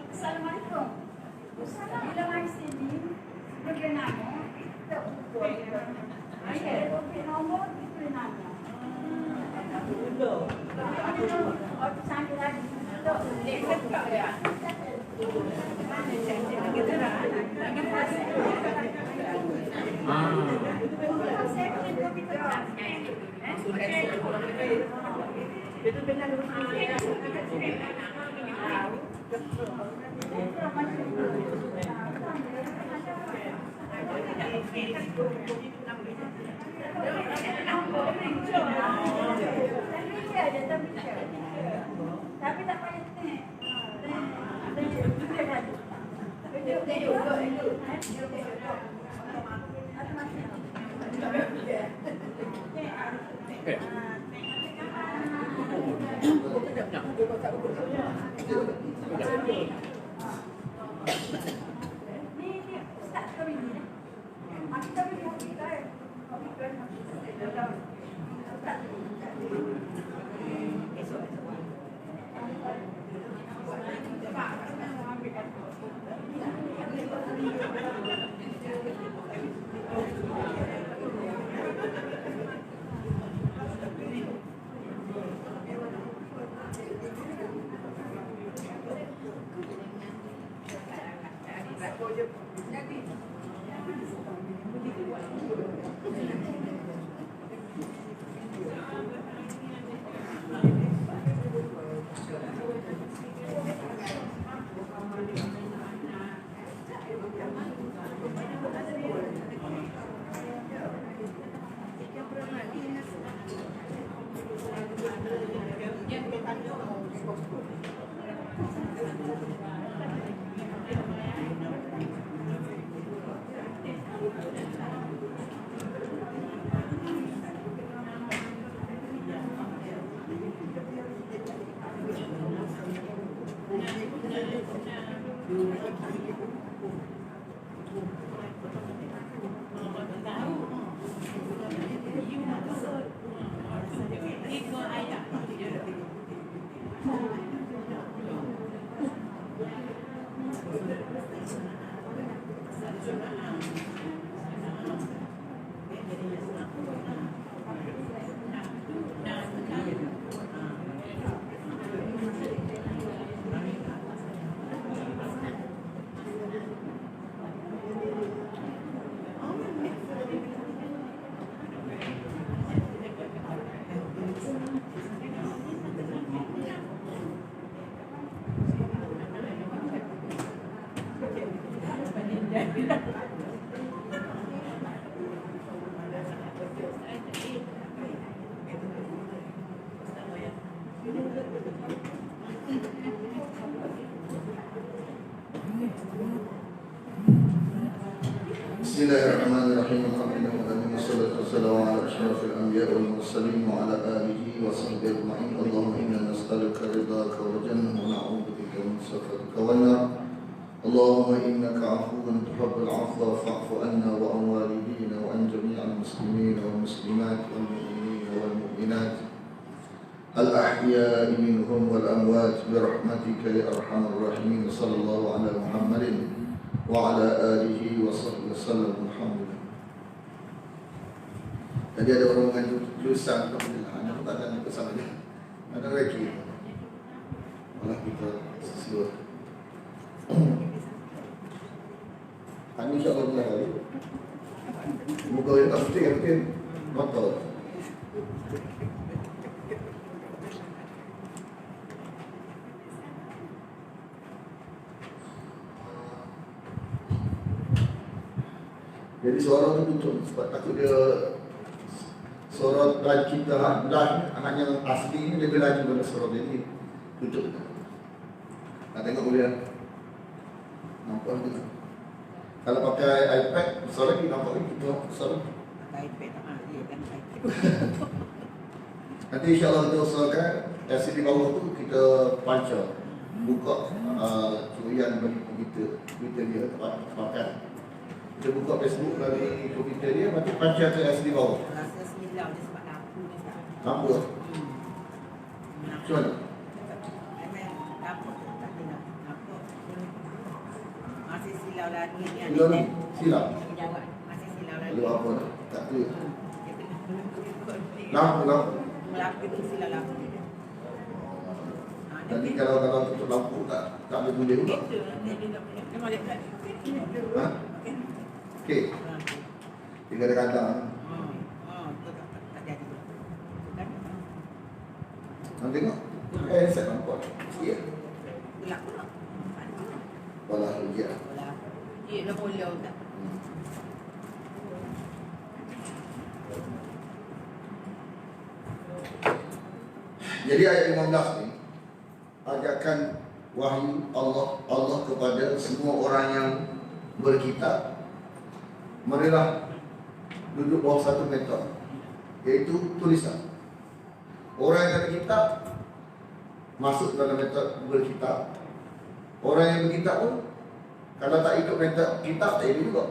Assalamualaikum. Bila mai sini, bagi nama, kita ukur. Ayat bagi nombor itu nama. Oh, sampai lagi. Tu, lekar tak ya? Kita dah. Itu benar. Tapi tak payah teh. Bismillahirrahmanirrahim. Alhamdulillah wassalatu wassalamu ala asyrafil anbiya'i wal mursalin wa ala alihi wa sahbihi ajma'in. Allahumma inna nas'aluka ridhaka wal jannah wa na'udzubika min sakhatika wan nar. Allahumma innaka 'afuwwun tuhibbul 'afwa fa'fu 'anna wa 'an walidina wa 'an jami'il muslimin wal muslimat wal mu'minina wal mu'minat al-ahya'i minhum wal amwat bi rahmatika ya arhamar rahimin. Sallallahu ala Muhammadin wa ala alihi wa sahbihi wasallam. Alhamdulillah. Tadi ada orang mengandung tulisan, alhamdulillah. Anda pun tak akan ikut sama dia. Ada lagi. Malah kita sesuai. Ini insyaAllah benar kali. Muka yang tak putih mungkin kotor. Jadi suara tu tutup sebab takut dia suara suara live kita live anak yang asli ni lebih laju daripada suara dia ni. Tutup. Nak tengok boleh? Nampak tu. Kalau pakai iPad, besar lagi nampak lagi besar lagi. Pakai iPad tak ada dia kan iPad. Nanti insyaAllah kita usahakan LCD bawah tu kita pancar, buka curian bagi komputer dia pakai. Kita buka Facebook dari komputer dia, nanti pancar ke LCD bawah. Rasa silau dia sebab lampu ni tak. Lampu? Macam mana? Lampu tak tengok. Lampu masih silau lagi ni. Silau ni? Silau? Jawab. Masih silau lagi. Lalu apa? Tak tu. Dia kena Lampu. Lampu tu silau lampu dia. Nanti kalau tutup lampu tak boleh boleh juga. Itu dia tak boleh. Dia boleh tak. Ha? Okey. Dia kadang-kadang Tak jadi. nanti tengok. Set nampak. Sikit. Gelap pula. Walah hujan. Gelap. Dia boleh tak. Jadi ayat 15 ni ajarkan wahyu Allah kepada semua orang yang berkitab. Marilah duduk bawah satu metode, iaitu tulisan. Orang yang berkitab masuk dalam metode berkitab. Orang yang berkitab pun kalau tak ikut metode kitab tak ikut juga.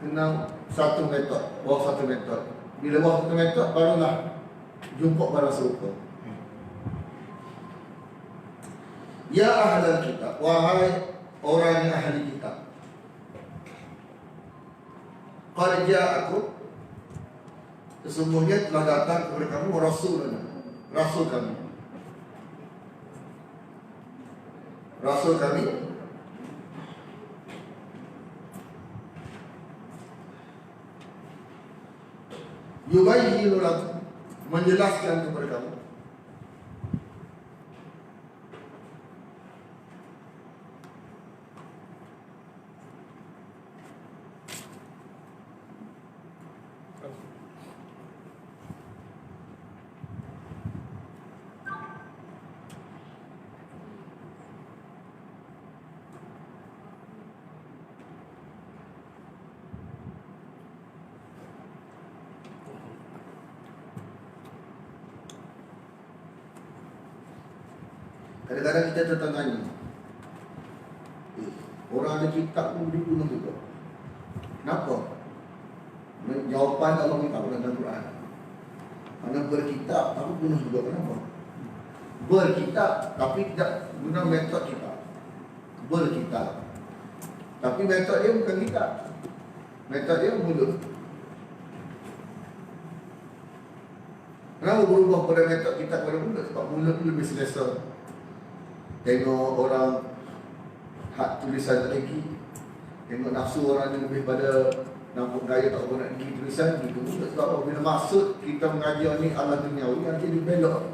Kena satu metode, bawah satu metode. Bila bawah satu metode barulah jumpa barang serupa. Ya ahlal kitab, wahai orang yang ahli kitab. Qad ja'akum, sesungguhnya telah datang kepada kamu rasul kami. Rasul kami yubayyinu lakum, menjelaskan kepada kamu. Kadang-kadang kita tertanya, orang ada kitab pun dibunuh juga. Kenapa? Jawapan Allah minta dalam Quran. Mana berkitab, tapi bunuh juga. Kenapa? Berkitab, tapi tidak guna metod kitab. Berkitab, tapi metod dia bukan kitab. Metod dia mulut. Kenapa berubah pada metod kitab pada mulut? Sebab mulut lebih selesa. Tengok orang hak tulisan tak lagi. Tengok nafsu orang ni lebih pada nampak gaya tak boleh nak pergi tulisan gitu. Sebab apa? Bila maksud kita mengajar ni ala duniawi, nanti dia belok.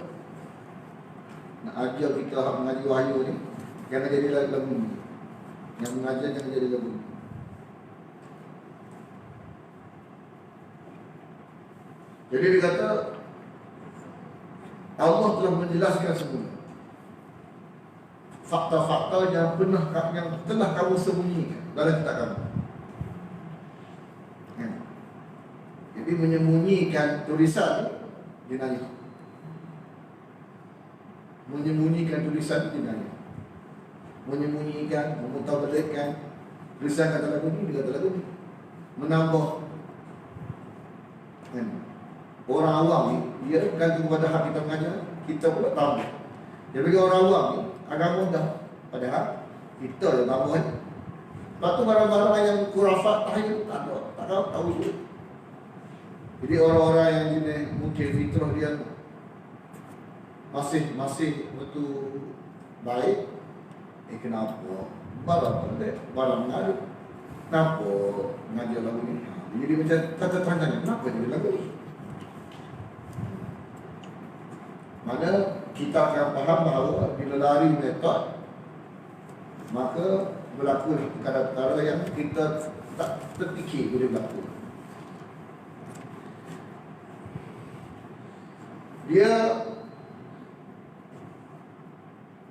Nak ajar kita hak mengajar wahyu ni, jangan jadi lagu ni. Yang mengajar jangan jadi lagu ni. Jadi dia kata Allah telah menjelaskan semua fakta-fakta yang telah kamu sembunyikan dalam kitab kamu. Jadi menyembunyikan tulisan jenayah. Menyembunyikan tulisan jenayah. Menyembunyikan, memutarbelitkan tulisan kata lagu ni, dia kata lagu ni. Menambah orang awam ni, dia bergantung kepada hak kita mengajar, kita pula tambah. Dia bagi orang awam ni agama dah, padahal kita yang tambah ni. Lepas tu barang-barang yang kurafat, tahayul, tak tahu juga. Jadi orang-orang yang jenis mungkin fitrah dia masih betul baik. Kenapa? Barang mengadu. Kenapa mengajar lagu ni? Jadi macam tanya, kenapa dia lagu ni? Mana kita akan faham bahawa bila lari metod, maka berlaku perkara-perkara yang kita tak terfikir boleh berlaku. Dia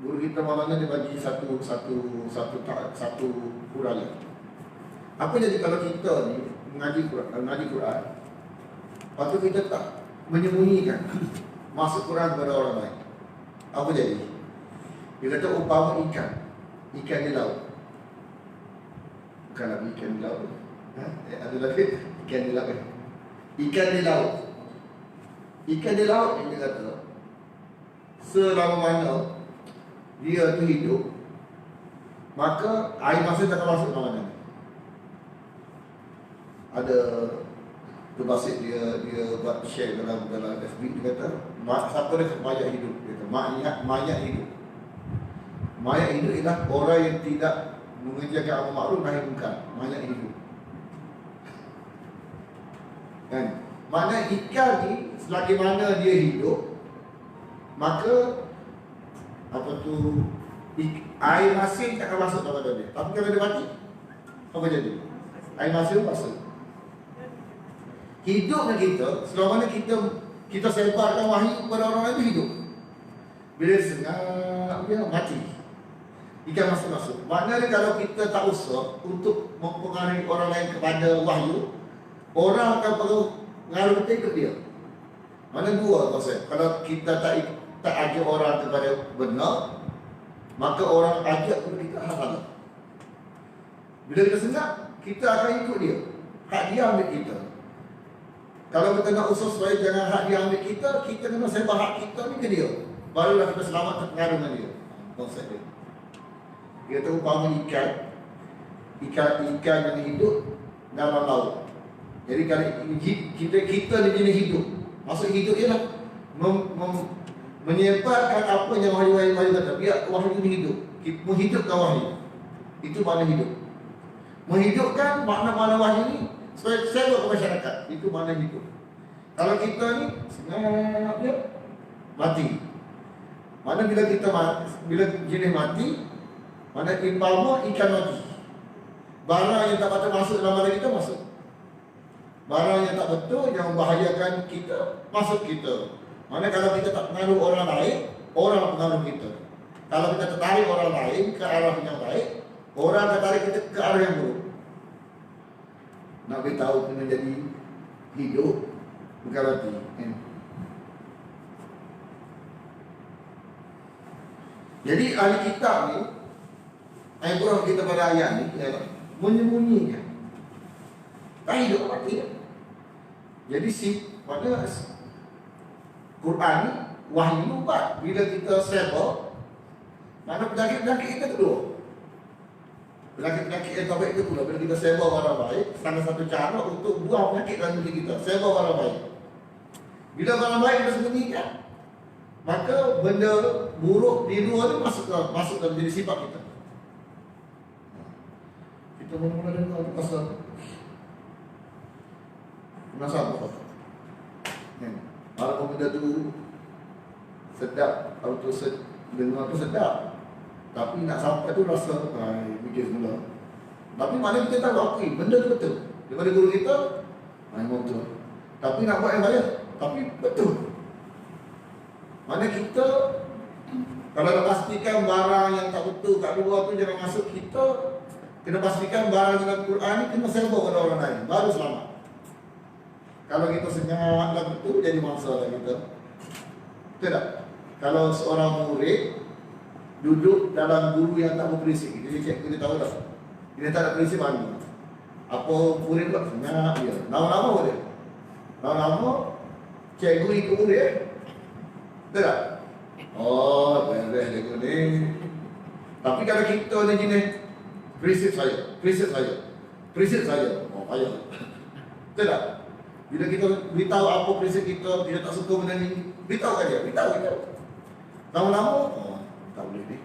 guru kita malam dia bagi satu huraian. Apa jadi kalau kita ni mengaji Quran, lepas tu kita tak menyembunyikan masuk Quran kepada orang lain. Apa jadi? Dia kata umpama ikan di laut. Bukan lagi ikan di laut. Ada lagi ikan di laut. Ikan di laut. Ikan di laut ini dia kata selama mana dia tu hidup, maka air masin tak akan masuk ke mana. Ada terbasit dia buat share dalam FB, dia kata siapa dia mayat hidup, dia kata mayat hidup. Mayat hidup ialah orang yang tidak mengerjakan amal makruf nahi munkar, mayat hidup. Kan? Mana ikan ni selagi mana dia hidup, maka apa tu air masin tak akan masuk kepada dia. Tapi kalau dia mati, apa jadi? Air masin masuk. Hidupnya kita, selama mana kita sebarkan wahyu kepada orang lain, hidup. Bila senang dia mati, ikan masuk. Maknanya kalau kita tak usah untuk mempengaruhi orang lain kepada wahyu, orang akan perlu ngaruh kita ikut dia. Mana dua konsep. Kalau kita tak ajak orang kepada benar, maka orang ajak kepada kita hal. Bila kita senang, kita akan ikut dia. Hak dia ambil kita. Kalau kita nak usaha supaya jangan hak dia ambil kita kena sebar hak kita ni ke dia. Barulah kita selamat terpengaruh dengan dia. Konsep dia. Dia tahu umpama ikan yang hidup dalam laut. Jadi kalau kita ni jenis hidup. Maksud hidup ialah menyebarkan apa yang wahyu kata. Biar wahyu ni hidup. Menghidupkan wahyu. Itu makna hidup. Menghidupkan makna-makna wahyu ni supaya sewa ke masyarakat. Itu makna hidup. Kalau kita ni senang dia mati. Mana bila kita mati, bila jenis mati, mana impama ikan mati. Barang yang tak patut masuk dalam badan kita masuk. Barang yang tak betul yang membahayakan kita masuk kita. Mana kalau kita tak pengaruh orang lain, orang pengaruh kita. Kalau kita tertarik orang lain ke arah yang baik, orang akan tarik kita ke arah yang buruk. Nak beritahu kena jadi hidup, bukan mati. Jadi ahli kitab ni, ayat kita pada ayat ni menyembunyikan. Tak hidup mati. Jadi pada Quran ni wahyu buat bila kita sebar, mana penyakit-penyakit kita kedua. Penyakit-penyakit yang tak baik itu pula bila kita sebar barang baik, salah satu cara untuk buang penyakit dalam diri kita, sebar barang baik. Bila barang baik kita sembunyikan, maka benda buruk di luar tu masuk dalam diri sifat kita. Kita mula dengar pasal apa? Kalau benda tu sedap, auto dengar tu sedap, tapi nak sampai tu rasa mikir semula. Tapi mana kita tahu apa benda tu betul. Daripada guru kita memang betul. Tapi nak buat yang bayar, tapi betul. Mana kita kalau nak pastikan barang yang tak betul kat luar tu jangan masuk kita, kena pastikan barang dalam Quran ni kena sebar kepada orang lain, baru selamat. Kalau kita senyap lagu tu jadi mangsa lah kita. Betul tak? Kalau seorang murid duduk dalam guru yang tak berprinsip, jadi cikgu dia tahu tak? Dia tak ada prinsip mana. Apa murid buat? Senyap dia. Lama-lama dia. Lama-lama cikgu ikut murid. Betul tak? Oh, beres cikgu ni. Tapi kalau kita ni jenis prinsip saya. Oh, payah. Betul tak? Bila kita beritahu apa prinsip kita, dia tak suka benda ni, beritahu kat dia, beritahu. Lama-lama, tak boleh ni.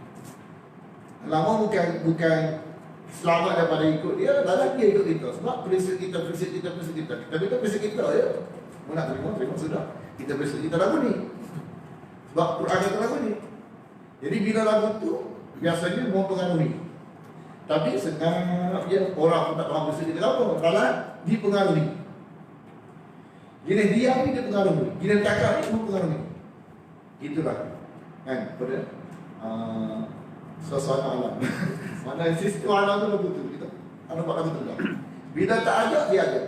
Lama bukan selamat daripada ikut dia, dalam dia ikut kita. Sebab prinsip kita. Kita beritahu prinsip kita, ya. Nak terima sudah. Kita prinsip kita lagu ni. Sebab Quran kata lagu ni. Jadi bila lagu tu, biasanya mempengaruhi. Tapi senang dia, orang pun tak faham prinsip kita apa. Kalau dipengaruhi. Jenis diam ni dia pengaruhi, jenis cakap ni pun pengaruhi. Itulah kan pada suasana alam. Mana sistem alam tu betul kita. Anak buat betul tak? Bila tak ada dia ada.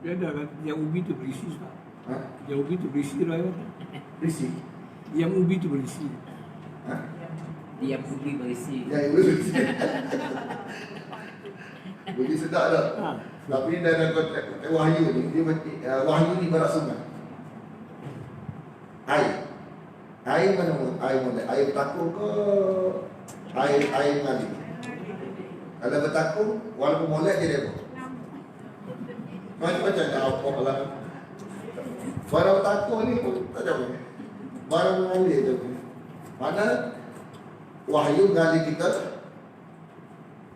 Dia ada kan, yang ubi tu berisi tak? Ha? Yang ubi tu berisi lah kan? Berisi. Yang ubi tu berisi. Ha? Dia ubi berisi. Ya, itu berisi. Bagi sedap tak? Ha. Tapi dalam konteks wahyu ni, dia wahyu ni barat sungai. Air. Air mana? Air mana? Air bertakung ke? Air mengalir. Kalau bertakung, walaupun molek dia demo. Macam-macam nak apa lah. Barang bertakung ni pun tak jauh. Barang mengalir je. Mana wahyu mengalir kita,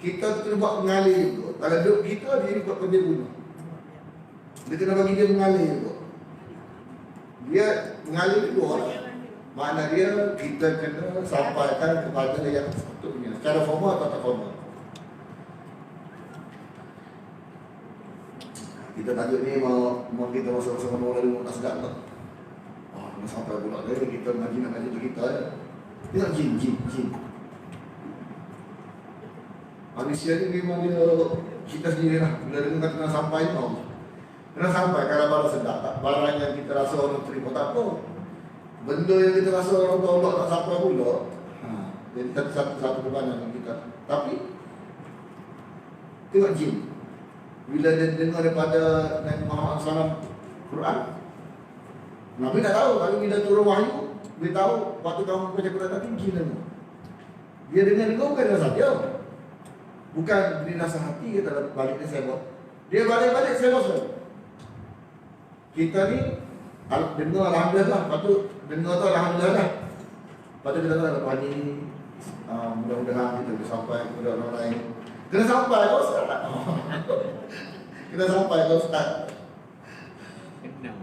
kita kena buat mengalir juga. Kalau duduk kita, dia buat kerja bunuh. Dia kena bagi dia mengalir juga. Dia mengalir dua orang. Makna dia, kita kena sampaikan kepada yang sepatutnya. Secara formal atau tak formal. Kita tajuk ni mau kita masa-masa orang tak sedap tak? Nak sampai pula dia, kita nak ngaji untuk kita ya. Dia nak jin. Manusia ni memang dia kita sendiri lah. Bila dia kena sampai tau. Kena sampai kalau barang sedap tak? Barang yang kita rasa orang terima tak apa. Benda yang kita rasa orang tolak tak sampai pula. Jadi satu bebanan kita. Tapi tengok jin. Bila dia dengar daripada Nabi Muhammad SAW Quran, Nabi tak tahu. Tapi bila turun wahyu, dia tahu waktu kamu baca Quran tadi jin dengar. Dia dengar bukan dia saja. Bukan dia nasihati kata balik dia saya buat. Dia balik-balik saya buat. Kita ni dengar alhamdulillah, lepas tu dengar tu alhamdulillah lah. Lepas tu kita kata lepas ni mudah-mudahan kita boleh sampai kepada orang lain. Kena sampai kau Ustaz. Kena sampai kau Ustaz. Kenal.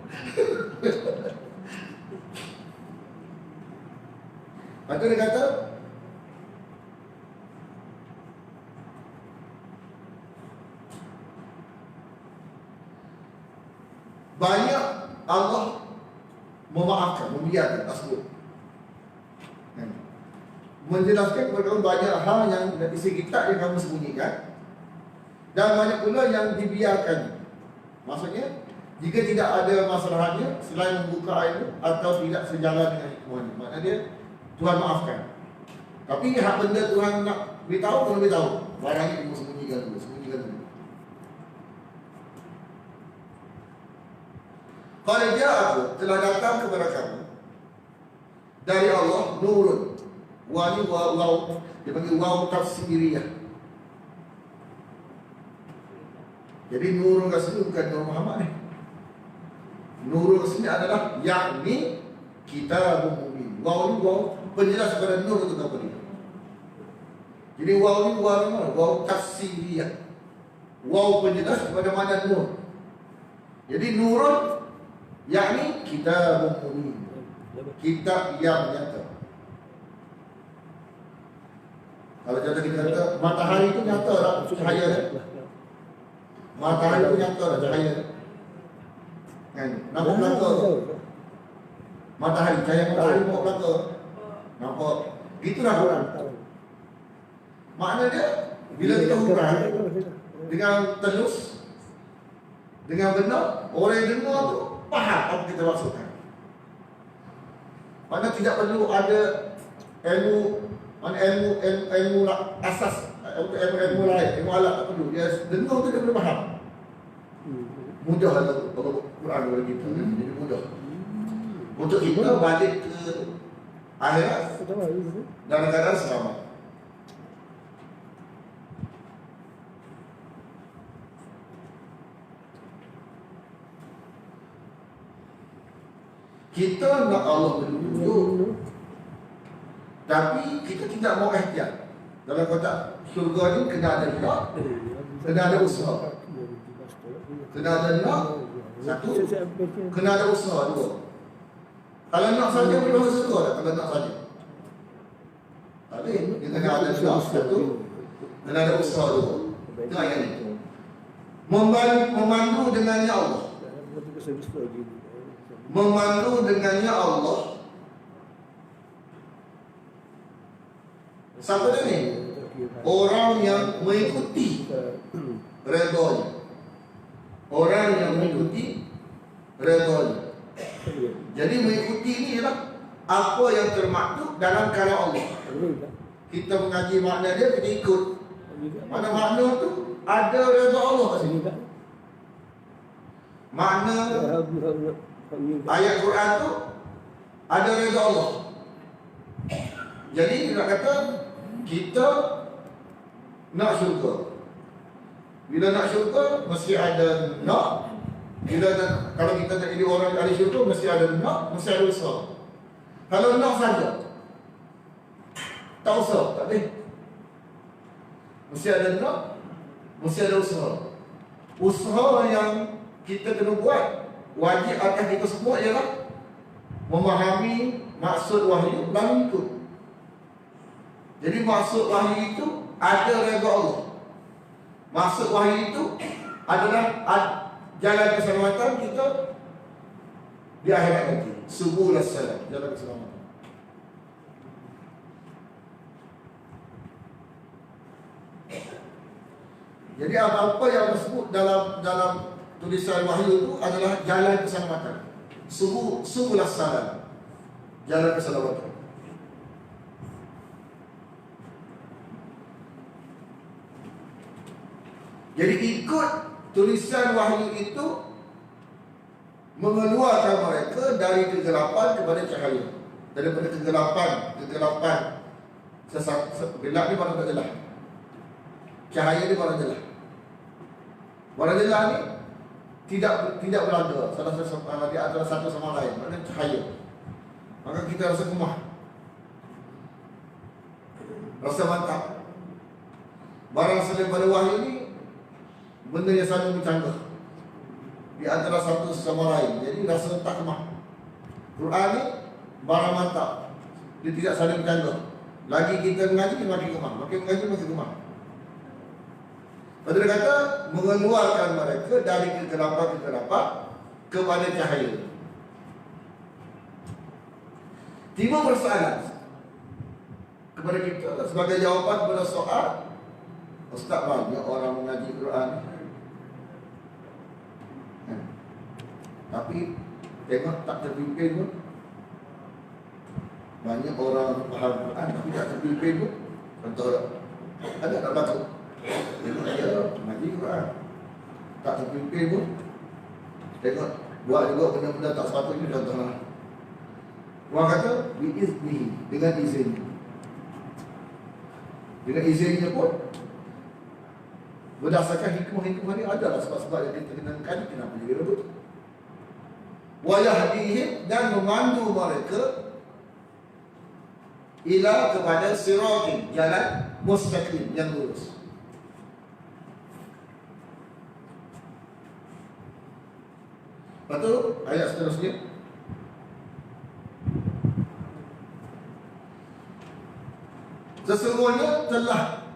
Lepas tu dia kata, banyak Allah memaafkan, membiarkan, tak sebut. Menjelaskan kepada kamu banyak hal yang dari isi kitab yang kamu sembunyikan, dan banyak pula yang dibiarkan. Maksudnya, jika tidak ada masalahnya selain membuka ilmu atau tidak sejalan dengan hikmahnya. Maknanya dia, Tuhan maafkan. Tapi hak benda Tuhan nak beritahu, pun beritahu. Barang ini kamu sembunyikan dulu, sembunyikan dulu. Kalau dia aku telah datang kepada kamu dari Allah nurun. Wa ni waw, dia panggil waw tafsiriyah. Jadi nurun kat sini bukan Nur Muhammad ni. Nurun kat sini adalah yakni kitabun mubin. Waw ni waw penjelas kepada nur itu apa dia. Jadi waw ni waw mana? Waw tafsiriyah. Waw penjelas kepada mana nur. Jadi nurun yakni kitabun mubin. Kitab yang nyata. Kalau contoh kita kata matahari itu nyata lah cahaya dia. Matahari itu nyata lah cahaya dia. Kan? Nampak belaka. Matahari, cahaya matahari nampak belaka. Nampak. Itulah Quran. Makna dia bila kita huraikan dengan telus, dengan benar, orang yang dengar tu faham apa kita maksudkan. Makna tidak perlu ada ilmu asas, ilmu lain, ilmu alat tak perlu. Dia dengar tu dia boleh faham. Mudah lah kalau Quran bagi kita. Jadi mudah. Untuk kita balik ke akhirat dalam keadaan selamat. Kita nak Allah menunjuk, tapi kita tidak mau ikhtiar. Dalam kotak surga ni kena ada nak, kena ada usaha. Kena ada nak, satu, kena ada usaha, dua. Kalau nak saja boleh masuk surga tak? Kalau nak saja tak boleh. Dia kena ada nak, satu, kena ada usaha, dua. Itu ayat ni. Memandu dengannya Allah. Memandu dengannya Allah Siapa dia ni? Orang yang mengikuti redha. Orang yang mengikuti redha. Jadi mengikuti ni ialah apa yang termaktub dalam kalam Allah. Kita mengaji makna dia, kita ikut. Mana makna tu ada redha Allah kat sini. Makna ayat Quran tu ada redha Allah. Jadi nak kata kita nak syurga. Bila nak syurga mesti ada nak. Bila kalau kita nak jadi orang ahli syurga mesti ada nak, mesti ada usaha. Kalau nak saja tak usah, tak boleh. Mesti ada nak, mesti ada usaha. Usaha yang kita kena buat wajib atas kita semua ialah memahami maksud wahyu dan ikut. Jadi maksud wahyu itu ada redha Allah. Maksud wahyu itu adalah jalan keselamatan kita di akhirat nanti. Subul salam, jalan keselamatan. Jadi apa-apa yang disebut dalam tulisan wahyu itu adalah jalan keselamatan. Subul salam, jalan keselamatan. Jadi ikut tulisan wahyu itu mengeluarkan mereka dari kegelapan kepada cahaya. Daripada kegelapan gelap ni baru tak jelas. Cahaya ni baru jelas. Baru jelas ni tidak berada di antara satu sama lain. Maknanya cahaya. Maka kita rasa gemah, rasa mantap. Barang selain pada wahyu ni benda yang saling bercanggah di antara satu sama lain. Jadi rasa tak kemah. Quran ni barang mantap, dia tidak saling bercanggah. Lagi kita mengaji makin kemah, makin mengaji makin kemah. Dia kata mengeluarkan mereka dari kegelapan kepada cahaya. Timbul persoalan kepada kita sebagai jawapan kepada soal, Ustaz, banyak orang mengaji Quran tapi tengok tak terpimpin pun. Banyak orang faham Quran tapi tak terpimpin pun. Contoh ada tak berlaku? Tengok dia mengaji Quran tak terpimpin pun. Tengok buat juga benda-benda tak sepatutnya. Contohlah orang kata biizni, dengan izin. Dengan izinnya pun berdasarkan hikmah-hikmah ni adalah sebab-sebab yang kita kena kaji kenapa jadi rebut. Wa yahdihim, dan memandu mereka ila kepada siratin, jalan mustaqim yang lurus. Lepas tu ayat seterusnya, sesungguhnya telah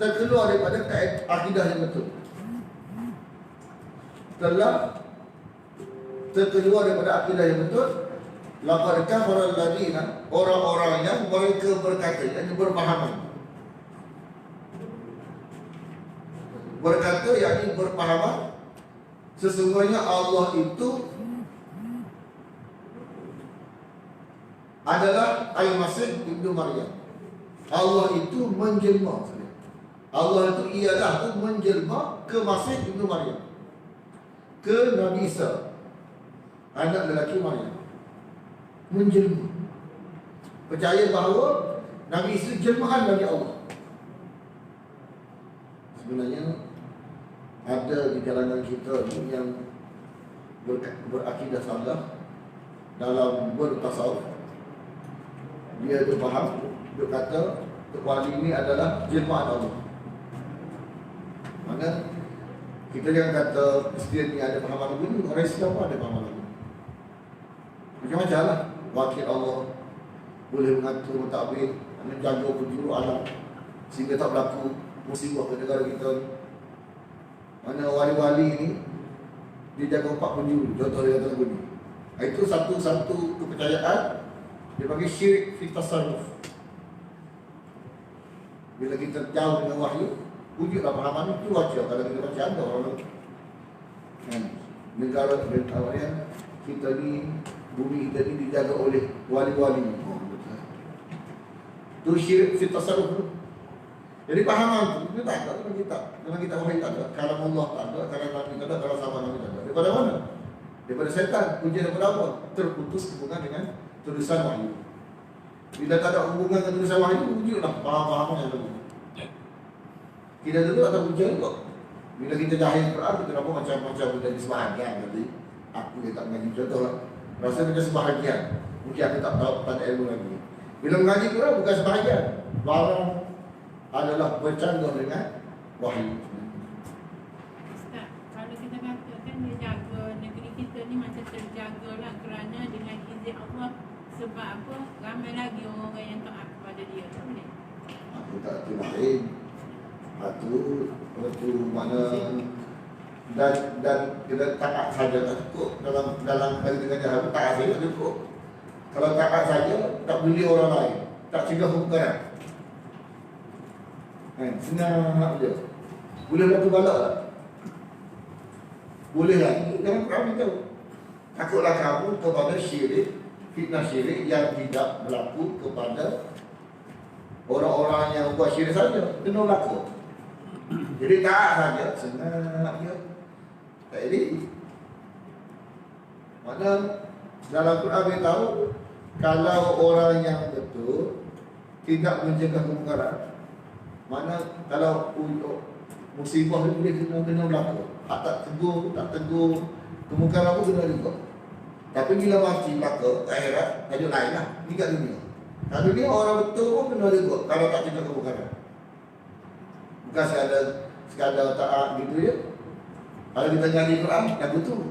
terkeluar daripada akidah yang betul. Telah terkeluar daripada akidah yang betul. Laqad kafara alladziina, orang-orang yang mereka berkata, yakni berpahaman. Berkata yakni berpahaman, sesungguhnya Allah itu adalah Al-Masih Ibnu Maryam. Allah itu menjelma. Allah itu ialah menjelma ke Masih Ibnu Maryam, ke Nabi Isa, anak lelaki Maryam. Menjelma. Percaya bahawa Nabi Isa jelmaan dari Allah. Sebenarnya ada di kalangan kita yang berakidah salah dalam bertasawuf. Dia tu faham, dia kata wali ini adalah jelmaan Allah. Mana kita jangan kata Kristian ni ada pahaman begini, orang Islam pun ada pahaman begini. Macam-macam lah. Wakil Allah boleh mengatur mentadbir, menjaga penjuru alam sehingga tak berlaku musibah ke negara kita. Mana wali-wali ni dia jaga 4 penjuru, contoh dia kata begini. Itu satu kepercayaan Dia panggil syirik fi tasarruf. Bila kita jauh dengan wahyu, wujudlah pahaman itu wajar. Kalau kita baca ada orang kan, negara yang kita ni, bumi kita ni dijaga oleh wali-wali. Itu syirik fi tasarruf tu. Jadi pahaman itu tak ada dalam kitab. Dalam kitab wahyu tak ada. Kalam Allah tak ada, kalam Nabi tak ada, kalam sahabat Nabi tak ada. Daripada mana? Daripada setan. Ujian daripada apa? Terputus hubungan dengan tulisan wahyu. Bila tak ada hubungan dengan tulisan wahyu, wujudlah faham-faham yang lalu. Kita dulu ada ujian kok. Bila kita jahil Quran, kita nampak macam-macam benda di sebahagian. Nanti aku yang tak mengaji contoh lah. Rasa macam sebahagian. Mungkin aku tak tahu, tak ada ilmu lagi. Bila mengaji Quran bukan sebahagian. Barang adalah bercanggah dengan wahyu. Ustaz, kalau kita kata kan dia jaga negeri kita ni macam terjaga lah kerana dengan izin Allah. Sebab apa? Ramai lagi orang-orang yang taat kepada dia. Tak boleh? Aku tak tahu lain. Itu mana dan kita taat saja tak cukup dalam kali dengan jahat taat saja tak cukup. Kalau taat saja tak beli orang lain, tak cegah hukuman. Senang je. Boleh laku balak tak? Boleh lagi. Jangan kami tahu. Takutlah kamu kepada syirik, fitnah syirik yang tidak berlaku kepada orang-orang yang buat syirik saja. Kena berlaku. Jadi taat saja, senang je. Tak jadi. Mana dalam Quran kita tahu, kalau orang yang betul tidak mencegah kemungkaran, mana kalau musibah itu dia kena berlaku. Tak tegur, kemungkaran pun kena juga. Tapi bila mati berlaku, akhirat, tajuk lain lah. Ini kat dunia. Kat dunia orang betul pun kena juga kalau tak cegah kemungkaran. Bukan sekadar taat gitu ya. Kalau kita ngaji Quran, yang betul.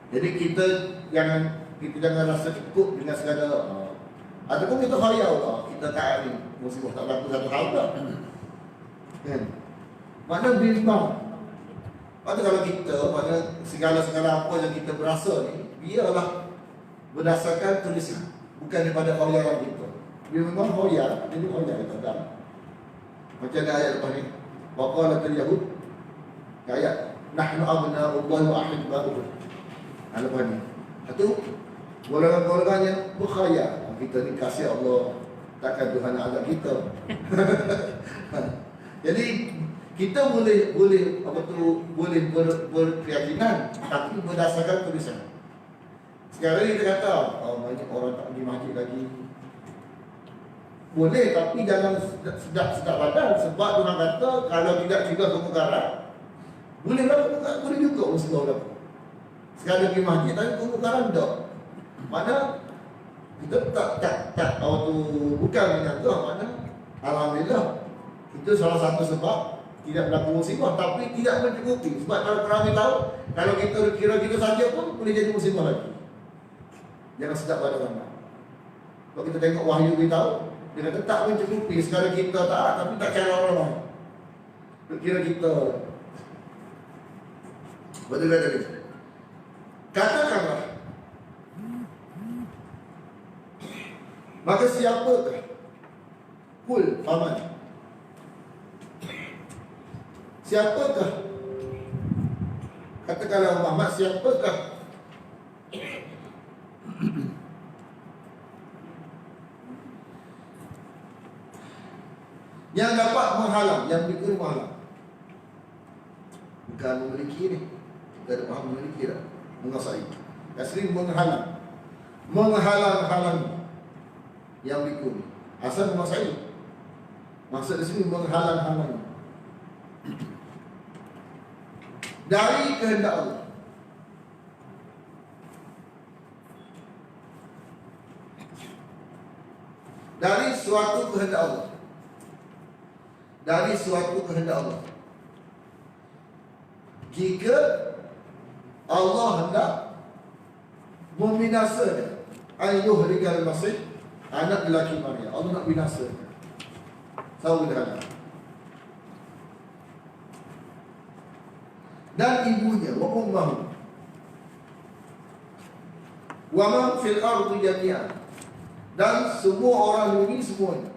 Jadi kita jangan rasa cukup dengan sekadar ataupun kita khayal kita taat ni musibah tak berlaku satu hal tak. Kan? Mana bimbang. Pada kalau kita, mana segala-segala apa yang kita berasa ni, biarlah berdasarkan tulisan, bukan daripada khayalan kita. Bila memang khayal, jadi khayal kita tak. Macam ada ayat lepas ni, waqalatul yahud, ayat nahnu abna'ullahi wa ahibba'uhu. Lepas ni, itu golongan-golongannya berkhayal. Kita ni kasih Allah, takkan Tuhan azab kita. Jadi kita boleh berkeyakinan, tapi berdasarkan tulisan. Sekarang ni kita kata, banyak orang tak pergi masjid lagi. Boleh, tapi jangan sedap badan. Sebab Tuhan kata, kalau tidak juga kemungkaran, boleh berlaku, boleh juga musibah berlaku. Sekarang pergi masjid, tapi kemungkaran tak. Mana kita tak bukan menyangka, mana alhamdulillah itu salah satu sebab tidak berlaku musibah, tapi tidak mencukupi. Sebab kalau kami tahu, kalau kita kira kita saja pun boleh jadi musibah lagi. Jangan sedap pada mana. Kalau kita tengok wahyu kita tahu, dia kata tak mencukupi. Sekarang kita tak, tapi tak cara orang lain. Kira kita betul tadi. Katakanlah, maka siapakah kul paman? Siapakah? Katakanlah Muhammad, siapakah yang dapat menghalang, yang diberi menghalang? Bukan memiliki ni. Kita ada faham memiliki tak? Menguasai. Asli menghalang. Menghalang-halangi yang berikut. Asal menguasai. Maksud di sini menghalang-halangi. Dari kehendak Allah. Dari suatu kehendak Allah. Dari suatu kehendak Allah. Jika Allah hendak membinasakan ayyuhlikal masih anak lelaki Maria, Allah nak binasakan. Tahu dah. Dan ibunya wa ummuhu wa man fil ardi jami'an, Dan semua orang dunia semuanya.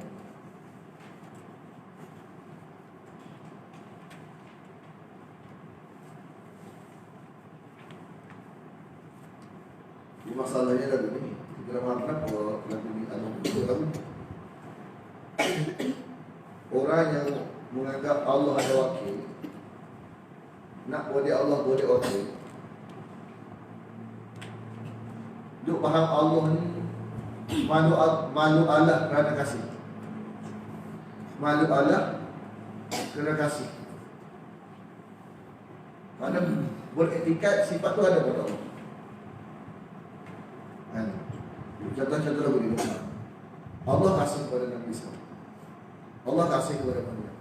Jadi masalahnya dah begini. Kita dah faham kenapa Nabi Allah betul tahu. Orang yang menganggap Allah ada wakil, nak boleh Allah boleh wakil. Duk faham Allah ni malu Allah kerana kasih. Malu Allah kerana kasih. Mana beretikat sifat tu ada pada Allah. Kan? Contoh-contoh begini. Allah kasih kepada Nabi Isa. Allah kasih kepada Maryam.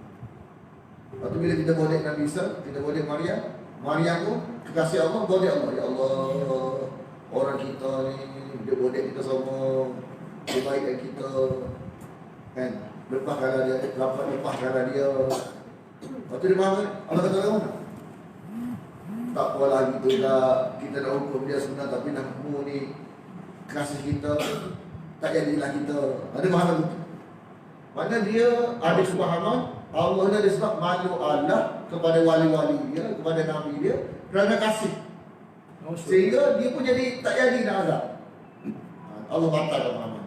Lepas tu bila kita boleh Nabi Isa, kita boleh Maryam. Maryam tu kekasih Allah, boleh Allah. Ya Allah, orang kita ni dia boleh kita semua, dia baik dengan kita, kan? Lepaskanlah dia, lepaskanlah dia. Lepas tu dia faham kan? Allah kata apa? Tak apalah gitu lah, kita nak hukum dia sebenarnya, tapi nak hukum ni kasih kita, tak jadilah kita. Ada faham tu? Mana dia ada kefahaman Allah ni ada sebab malu Allah kepada wali-wali dia, kepada Nabi dia kerana kasih. Sehingga dia pun jadi tak jadi nak azab. Allah batal kefahaman.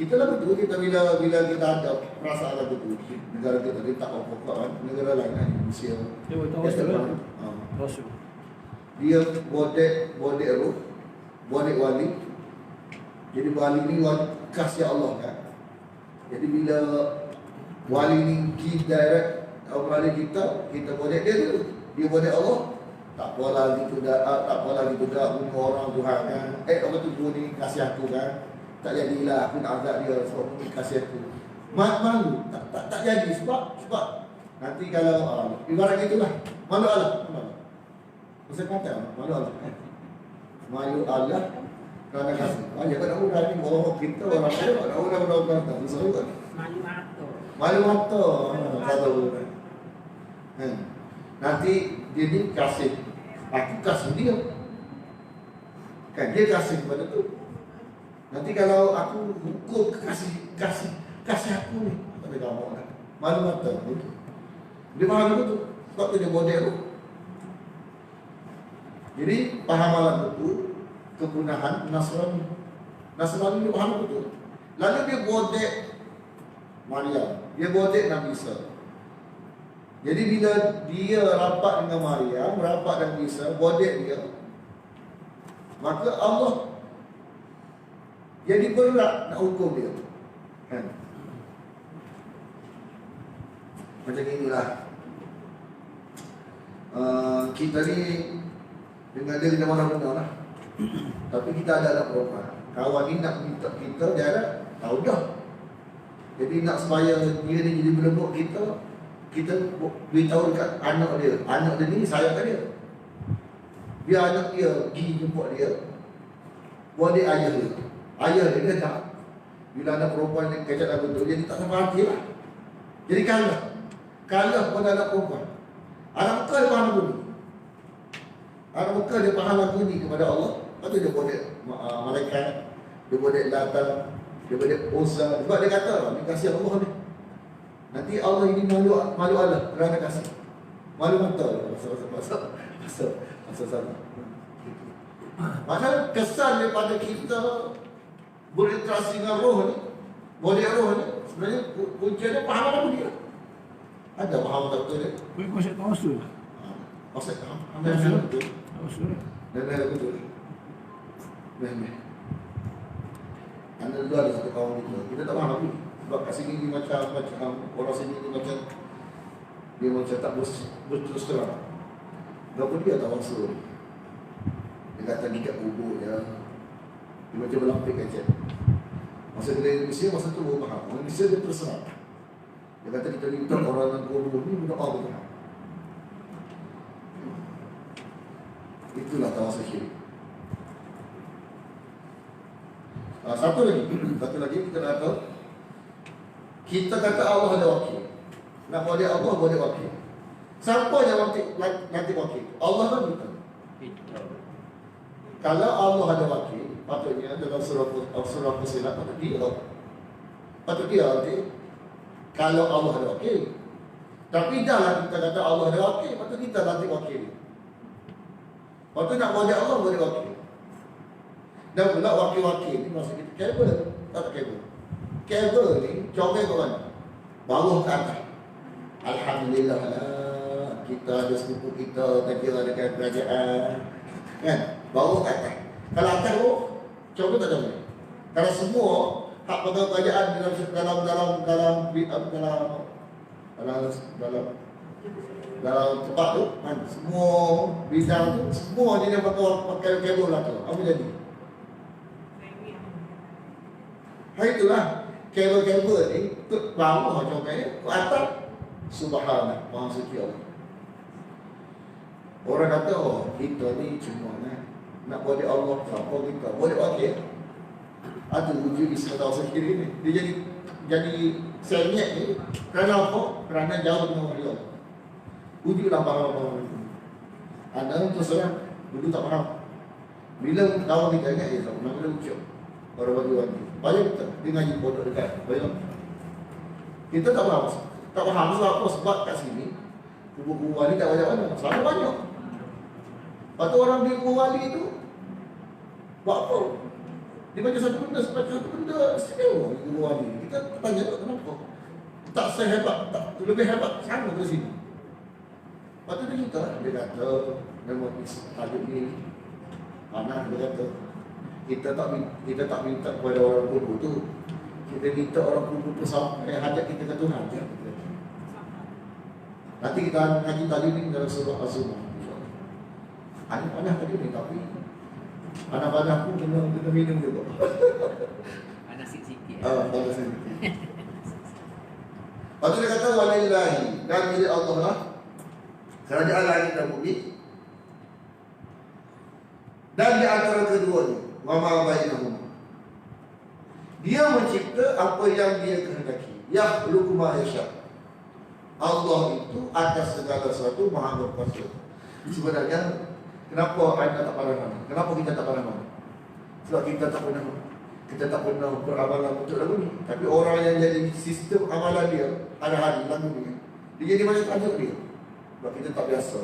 Kita lah betul, kita bila kita ada perasaan lah betul. Negara kita dia tak apa-apa kan, negara lain kan, Malaysia. Dia bertawasul lah. Tawasul. Dia bodek roh, bodek wali. Jadi wali ni kasih Allah kan. Jadi bila wali ni kita direct kepada kita bodek dia tu. Dia bodek Allah. Tak apalah gitu dah, tak apalah gitu dah bunuh orang Tuhan kan. Orang tu ni kasih aku kan. Tak jadilah aku nak azab dia sebab ni kasih aku. Malu tak jadi sebab nanti kalau ibarat gitulah. Malu Allah. Masa kata malu Allah. Malu Allah kerana kasih. Ya kan aku dah ni bawa kita orang dia nak orang kata. Seru kan? Malu mata. Satu. Nanti dia ni kasih. Aku kasih dia. Kan dia kasih kepada tu. Nanti kalau aku hukum kasih aku ni, tak ada gambar kan. Malu mata. Dia faham betul. Sebab tu dia bodek tu. Jadi pahaman betul kepunahan Nasrani. Nasrani dia faham betul. Lalu dia bodek Maryam. Dia bodek Nabi Isa. Jadi bila dia rapat dengan Maryam, rapat dengan Isa, bodek dia, maka Allah jadi berat nak hukum dia. Kan? Macam inilah. Kita ni dengan dia kita mana-mana lah. Tapi kita ada anak perempuan. Kawan ni nak minta kita, dia ada tahu dah. Jadi nak supaya dia ni jadi berlembut kita beritahu dekat anak dia. Anak dia ni sayangkan dia. Biar anak dia pergi jemput dia, buat dia ayah dia. Ayah dia tak. Bila anak perempuan yang kecak lagu tu, jadi tak sampai hati lah. Jadi kalah kepada anak perempuan. Anak Mekah dia faham lagu ni. Anak Mekah dia faham lagu ni kepada Allah. Lepas tu dia bodek malaikat, dia bodek datang, dia bodek Uzza. Sebab dia kata, dia kasih Allah ni. Nanti Allah ini malu Allah kerana kasih. Malu mata. Pasal sana. Macam kesan daripada kita berinteraksi dengan roh ni, bodek roh ni, sebenarnya punca faham apa dia? Ada faham tak betul dia? Konsep tawasul. Konsep tawasul betul. Tawasul. Dan betul. Memang. Anda dulu ada satu kawan kita tak faham lagi. Sebab kat sini dia macam orang sini dia macam tak berterus terang. Berapa dia tawasul? Dia kata gikat bubuk ya. Dia macam berlampik kecil. Masa dia Indonesia, masa tu baru faham. Orang Indonesia dia terserah. Dia kata kita minta orang yang bodoh ni berdoa betul. Itulah tawasul syirik. Satu lagi kita kata, kita kata Allah ada wakil. Nak boleh Allah boleh wakil. Siapa yang nanti wakil? Allah kan bukan. Kalau Allah ada wakil, Patutnya dalam surah Fussilat patut dia. Okay? Kalau Allah ada okey. Tapi janganlah kita kata Allah ada okey, patut kita latih okey. Patut nak wajah Allah boleh okey. Dan pula wakil-wakil ni maksud kita kabel, tak kabel. Kabel ni cokek ke mana? Bawah ke atas. Alhamdulillah lah, kita ada sepupu kita, tak kira dekat kerajaan. Kan? Bawah ke atas. Kalau atas tu, cokek tak ada. Kalau semua hak pegawai kerajaan dalam tempat tu kan, semua bidang tu semua dia pakai kabel lah tu. Apa jadi? Itulah kabel-kabel ni ke bawah cokeknya, ke atas subhanallah, maha suci Allah. Orang kata kita ni cuma nak boleh Allah siapa kita boleh okey. Ada wujud di sekitar sendiri ni. Dia jadi senyap ni kerana apa? Kerana jauh dengan dia. Wujudlah faham itu. Anda terserah dulu tak faham. Bila kawan kita ingat dia tak nak wujud. Orang bagi-bagi. Bayar kita dia ngaji bodoh dekat. Bayar. Kita tak faham. Tak faham sebab apa? Sebab kat sini kubu-kubu wali tak banyak-banyak. Selalu banyak. Lepas tu orang di kubu wali tu buat apa? Dia baca satu benda, istimewa kubu wali. Kita tanya tak kenapa? Tak sehebat, tak lebih hebat sama ke sini. Lepas tu dia kata nama tajuk ni panas, dia kata kita tak minta kepada orang kubu tu, kita minta orang kubu tu sampai hajat kita ke Tuhan. Nanti kita ngaji tadi ni dalam surah Az-Zumar. Panas tadi ni, tapi panas-panas pun kena minum juga. Panas sikit-sikit. Panas sikit. Lepas tu dia kata walillahi, dan milik Allah lah kerajaan langit dan bumi. Dan di antara keduanya, wa ma bainahuma, dia mencipta apa yang dia kehendaki. Yakhluqu ma yasha. Allah itu atas segala sesuatu maha berkuasa. Sebenarnya kenapa anda tak pandang mana? Kenapa kita tak pandang mana? Sebab kita tak pernah beramalan untuk lagu ni. Tapi orang yang jadi sistem amalan dia hari-hari lagu ni, dia jadi macam tajuk dia. Sebab kita tak biasa.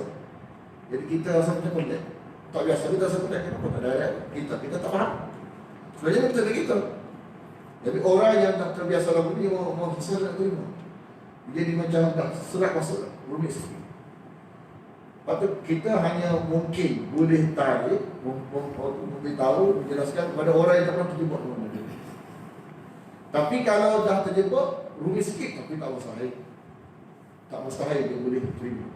Jadi kita rasa macam pendek. Tak biasa, kita rasa pendek. Kenapa tak ada ayat? Kita tak faham. Sebenarnya kita tak kita. Jadi orang yang tak terbiasa lagu ni mau serak terima. Jadi macam tak serak masuk rumit sikit. Lepas tu kita hanya mungkin boleh tarik, memberitahu, menjelaskan kepada orang yang tak pernah terjebak dengan benda. Tapi kalau dah terjebak, rumit sikit, tapi tak mustahil. Tak mustahil dia boleh terima.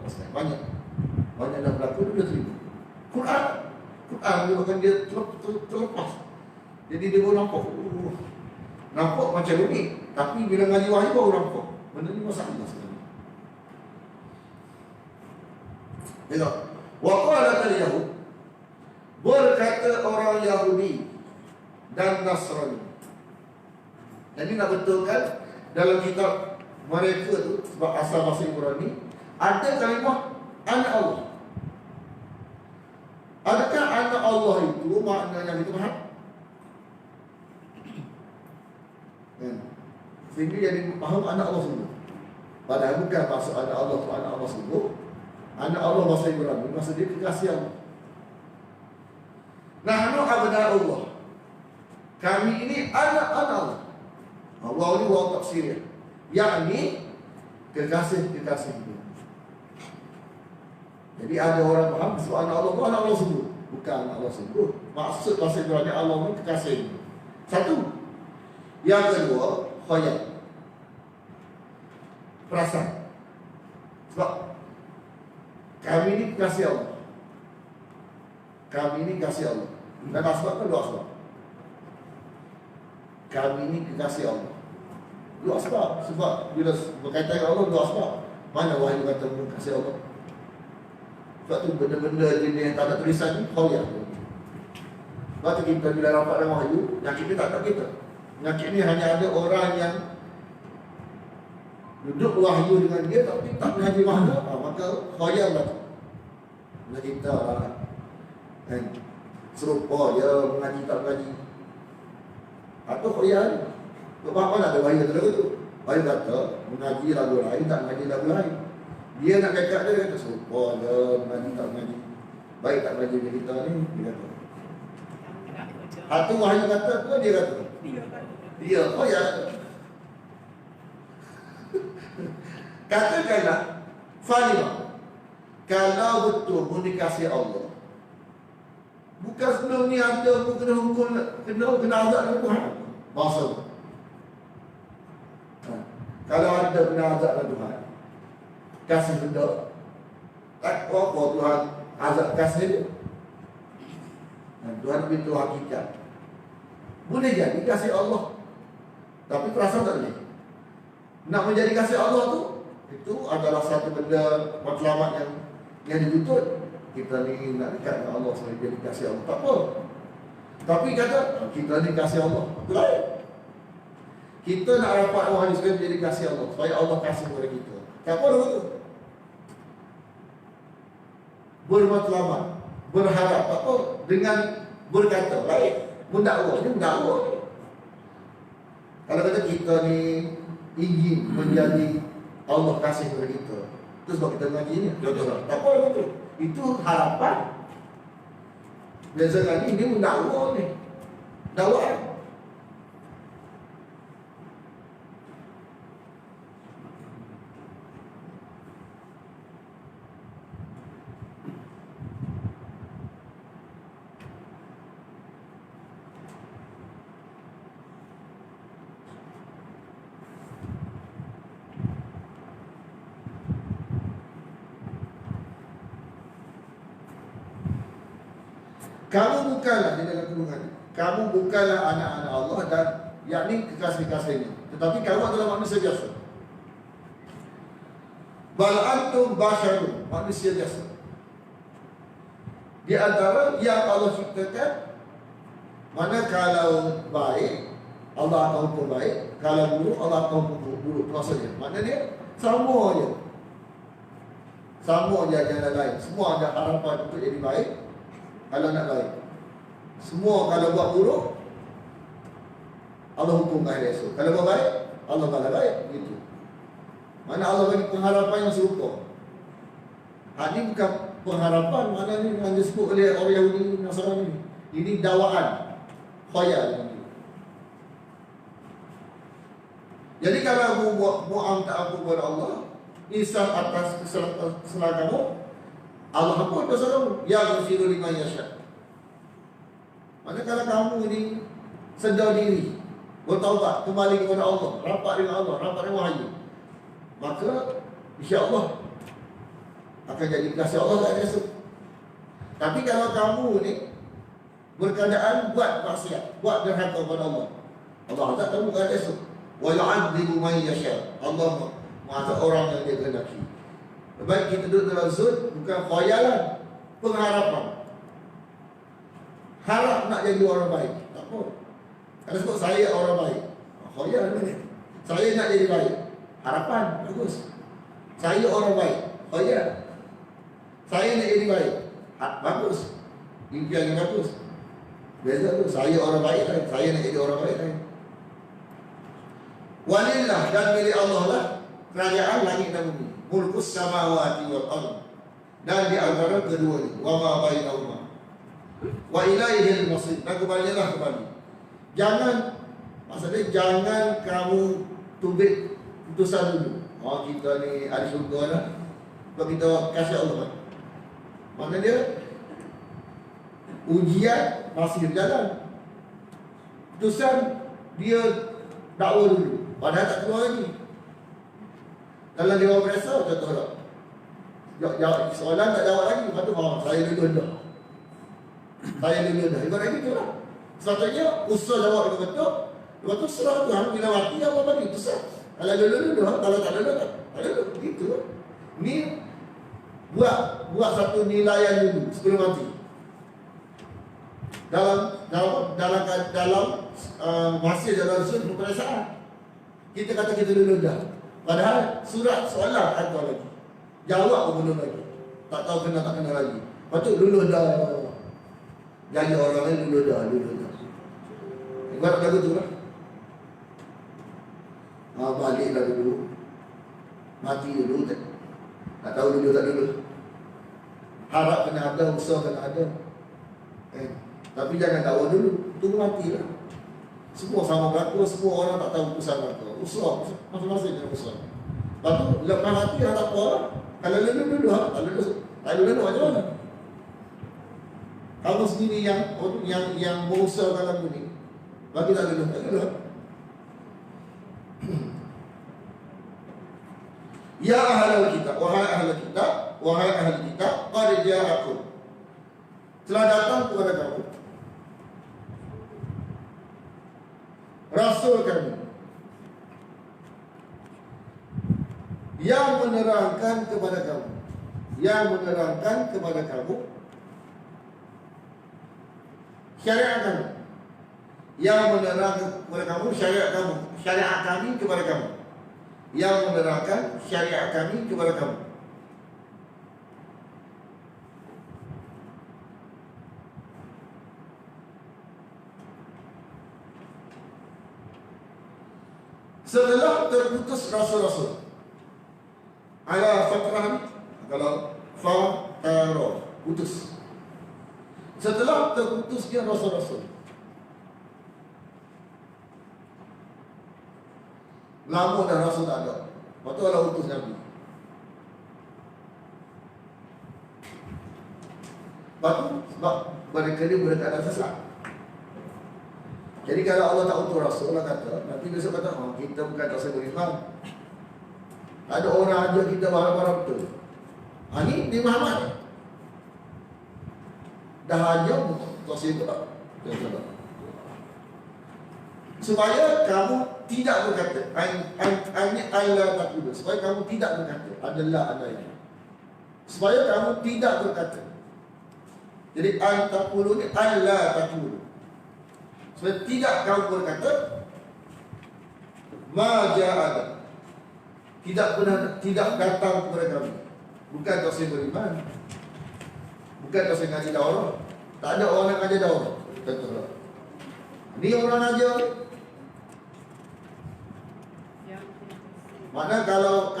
Banyak dah berlaku, dia boleh terima. Quran menyebabkan dia terlepas. Jadi dia baru nampak macam rumit. Tapi bila ngaji wahyu baru nampak benda ni masalah sebenarnya. Tengok. Wa qala al-yahud, berkata orang Yahudi dan Nasrani. Jadi nak betulkan dalam kitab mereka tu, sebab asal bahasa Ibrani ada kalimah anak Allah. Adakah anak Allah itu maknanya kita faham? Sehingga jadi faham anak Allah sungguh. Padahal bukan maksud anak Allah tu anak Allah sungguh. Anak Allah bahasa Ibrani maksud dia kekasih Allah. Nahnu abna'ullah, kami ini anak-anak Allah. Allah ni waw tafsirnya, yakni kekasih-kekasih dia. Jadi ada orang faham maksud anak Allah tu anak Allah sungguh. Bukan anak Allah sungguh. Maksud bahasa Ibrani Allah ni kekasih dia. Satu. Yang kedua, khayal, perasaan. Sebab kami ini kasih Allah. Kami ini kasih Allah. Dan asbab kan dua asbab. Kami ini kekasih Allah. Dua asbab. Sebab bila berkaitan dengan Allah, dua asbab. Mana wahyu kata kasih Allah? Sebab tu benda-benda jenis yang tak ada tulisan ni khayal. Sebab tu kita bila nampak dalam wahyu, nyakit ni tak ada kita. Nyakit ni hanya ada orang yang duduk wahyu dengan dia tapi tak mengaji wahyu, maka khayal lah. Nak kita kan. Serupa dia mengaji tak mengaji. Atau khoyal. Apa nak ada bahaya tu? Bahaya kata mengaji lagu lain tak mengaji lagu lain. Dia nak cakap dia kata serupa dia mengaji tak mengaji. Baik tak mengaji dia kita ni, dia kata. Hatu Wahyu kata apa dia kata? Dia khoyal. Katakanlah Falimah, kalau betul pun dikasih Allah, bukan sebelum ni ada pun kena hukum, kena azab dengan Tuhan. Masa tu. Kalau ada kena azab dengan Tuhan, kasih benda, tak apa Tuhan azab kasih dia. Tuhan beritahu hakikat. Boleh jadi kasih Allah, tapi perasan tak boleh. Nak menjadi kasih Allah tu, itu adalah satu benda matlamat yang dituntut. Kita ni nak dekat dengan Allah supaya jadi kasih Allah, tak apa. Tapi kata kita ni kasih Allah, itu lain. Kita nak rapat orang ni supaya menjadi kasih Allah, supaya Allah kasih kepada kita. Tak apa dulu tu. Bermatlamat, berharap, tak apa. Dengan berkata, baik, mendakwa ni, mendakwa ni. Kalau kata kita ni ingin menjadi Allah kasih kepada kita, itu sebab kita mengaji ni. Tak apa dulu tu. Itu harapan. Biasa ini mendakwa ni. Dakwaan. Kamu bukanlah di dalam kandungan, kamu bukanlah anak-anak Allah dan yakni kekasih-kasihnya, tetapi kamu adalah manusia biasa. Bal antum basyarun, manusia biasa. Di antara yang Allah ciptakan, mana kalau baik Allah akan hukum baik, kalau buruk Allah akan hukum buruk. Maksudnya, mana dia sama je. Sama je jalan lain. Semua ada harapan untuk jadi baik. Kalau nak baik, semua kalau buat buruk, Allah hukum hari esok. Kalau buat baik, Allah balas baik. Gitu. Mana Allah bagi pengharapan yang serupa. Ini bukan pengharapan, mana ni yang disebut oleh orang Yahudi Nasrani. Ini dakwaan, khayal. Jadi kalau kamu buat mu'am ta'abu kepada Allah, isam atas kesalahan kamu, Allah ampun dosa kamu. Ya ghafiru liman yasha. Maka kalau kamu ni sedar diri, bertaubat, kembali kepada Allah, rapat dengan Allah, rapat dengan wahyu, maka insya-Allah akan jadi kasih Allah kat esok. Tapi kalau kamu ni berkeadaan buat maksiat, buat derhaka kepada Allah, Allah azab kamu kat esok. Wa yu'adzibu man yasha. Allah mengazab orang yang dia kehendaki. Baik kita duduk dalam zul, bukan khayalan, pengharapan. Harap nak jadi orang baik, tak apa. Kalau sebut saya orang baik, khayal mana? Saya nak jadi baik, harapan, bagus. Saya orang baik, khayal. Saya nak jadi baik, bagus. Impian yang bagus. Beza tu, saya orang baik lain, saya nak jadi orang baik lain. Walillah, dan milik Allah lah kerajaan langit dan bumi. Mulkus samawati wal ardh, dan di antara keduanya, wa ma bainahuma, wa ilaihil masir, dan kembalilah kembali. Jangan, maksudnya jangan kamu tubik putusan dulu. Oh kita ni ada syurga lah, sebab kita kasih Allah. Mana dia ujian masih berjalan, putusan dia dakwa dulu, padahal tak keluar lagi. Dalam Dewan Perasa, contoh tak? Jawab soalan tak jawab lagi. Lepas tu, saya dulu dah. Saya dulu dah. Ibarat gitu lah. Sepatutnya, usaha jawab dengan betul. Lepas tu, serah Tuhan. Bila mati, apa bagi? Itu sah. Kalau dulu dah. Kalau tak dulu tak. Tak dulu. Gitu lah. Ni, buat satu nilaian dulu sebelum mati. Dalam masih dalam sudut perasaan. Kita kata kita dulu dah. Padahal surat soalan ada lagi, jawab pun belum lagi, tak tahu kena tak kena lagi. Patut dulu dah. Jaga orang lain dulu dah. Ibarat lagu tu lah. Balik dah dulu. Mati dulu tak? Tak tahu dulu tak dulu. Harap kena ada, usaha kena ada. Tapi jangan tahu dulu. Tunggu mati lah. Semua sama berlaku, semua orang tak tahu usaha berlaku. Usaha, masing-masing dengan usaha. Lepas tu, lepas mati harap apa lah. Kalau dulu, tak dulu macam mana? Kamu sendiri yang berusaha lagu ni, bagi tak dulu. Ya ahlal kitab, wahai ahlul kitab, wahai ahlul kitab, qad ja'akum, telah datang kepada kamu rasul kami yang menerangkan kepada kamu syariat kami, yang menerangkan kepada kamu syariat kami kepada kamu, yang menerangkan syariat kami kepada kamu. Setelah terputus rasul-rasul, ala fatrah ni, kalau fataro, putus. Setelah terputusnya rasul-rasul, lama dah rasul tak ada. Lepas tu Allah utus Nabi. Lepas tu sebab mereka ni berdekat sesat. Jadi kalau Allah tak utus rasul, Allah kata, nanti besok kata, kita bukan tak saya beriman. Tak ada orang aja kita barang-barang betul. Ni Muhammad ni. Dah aja tak saya tak. Supaya kamu tidak berkata Allah tak kuda. Supaya kamu tidak berkata adalah adanya. Supaya kamu tidak berkata. Jadi al-taqulu ni Allah tak kuda. Supaya tidak kamu berkata ma ja'ada, tidak datang kepada kami. Bukan kau saya beriman, bukan kau saya ngaji daurah. Tak ada orang yang ngaji daurah. Ni orang aja. Mana kalau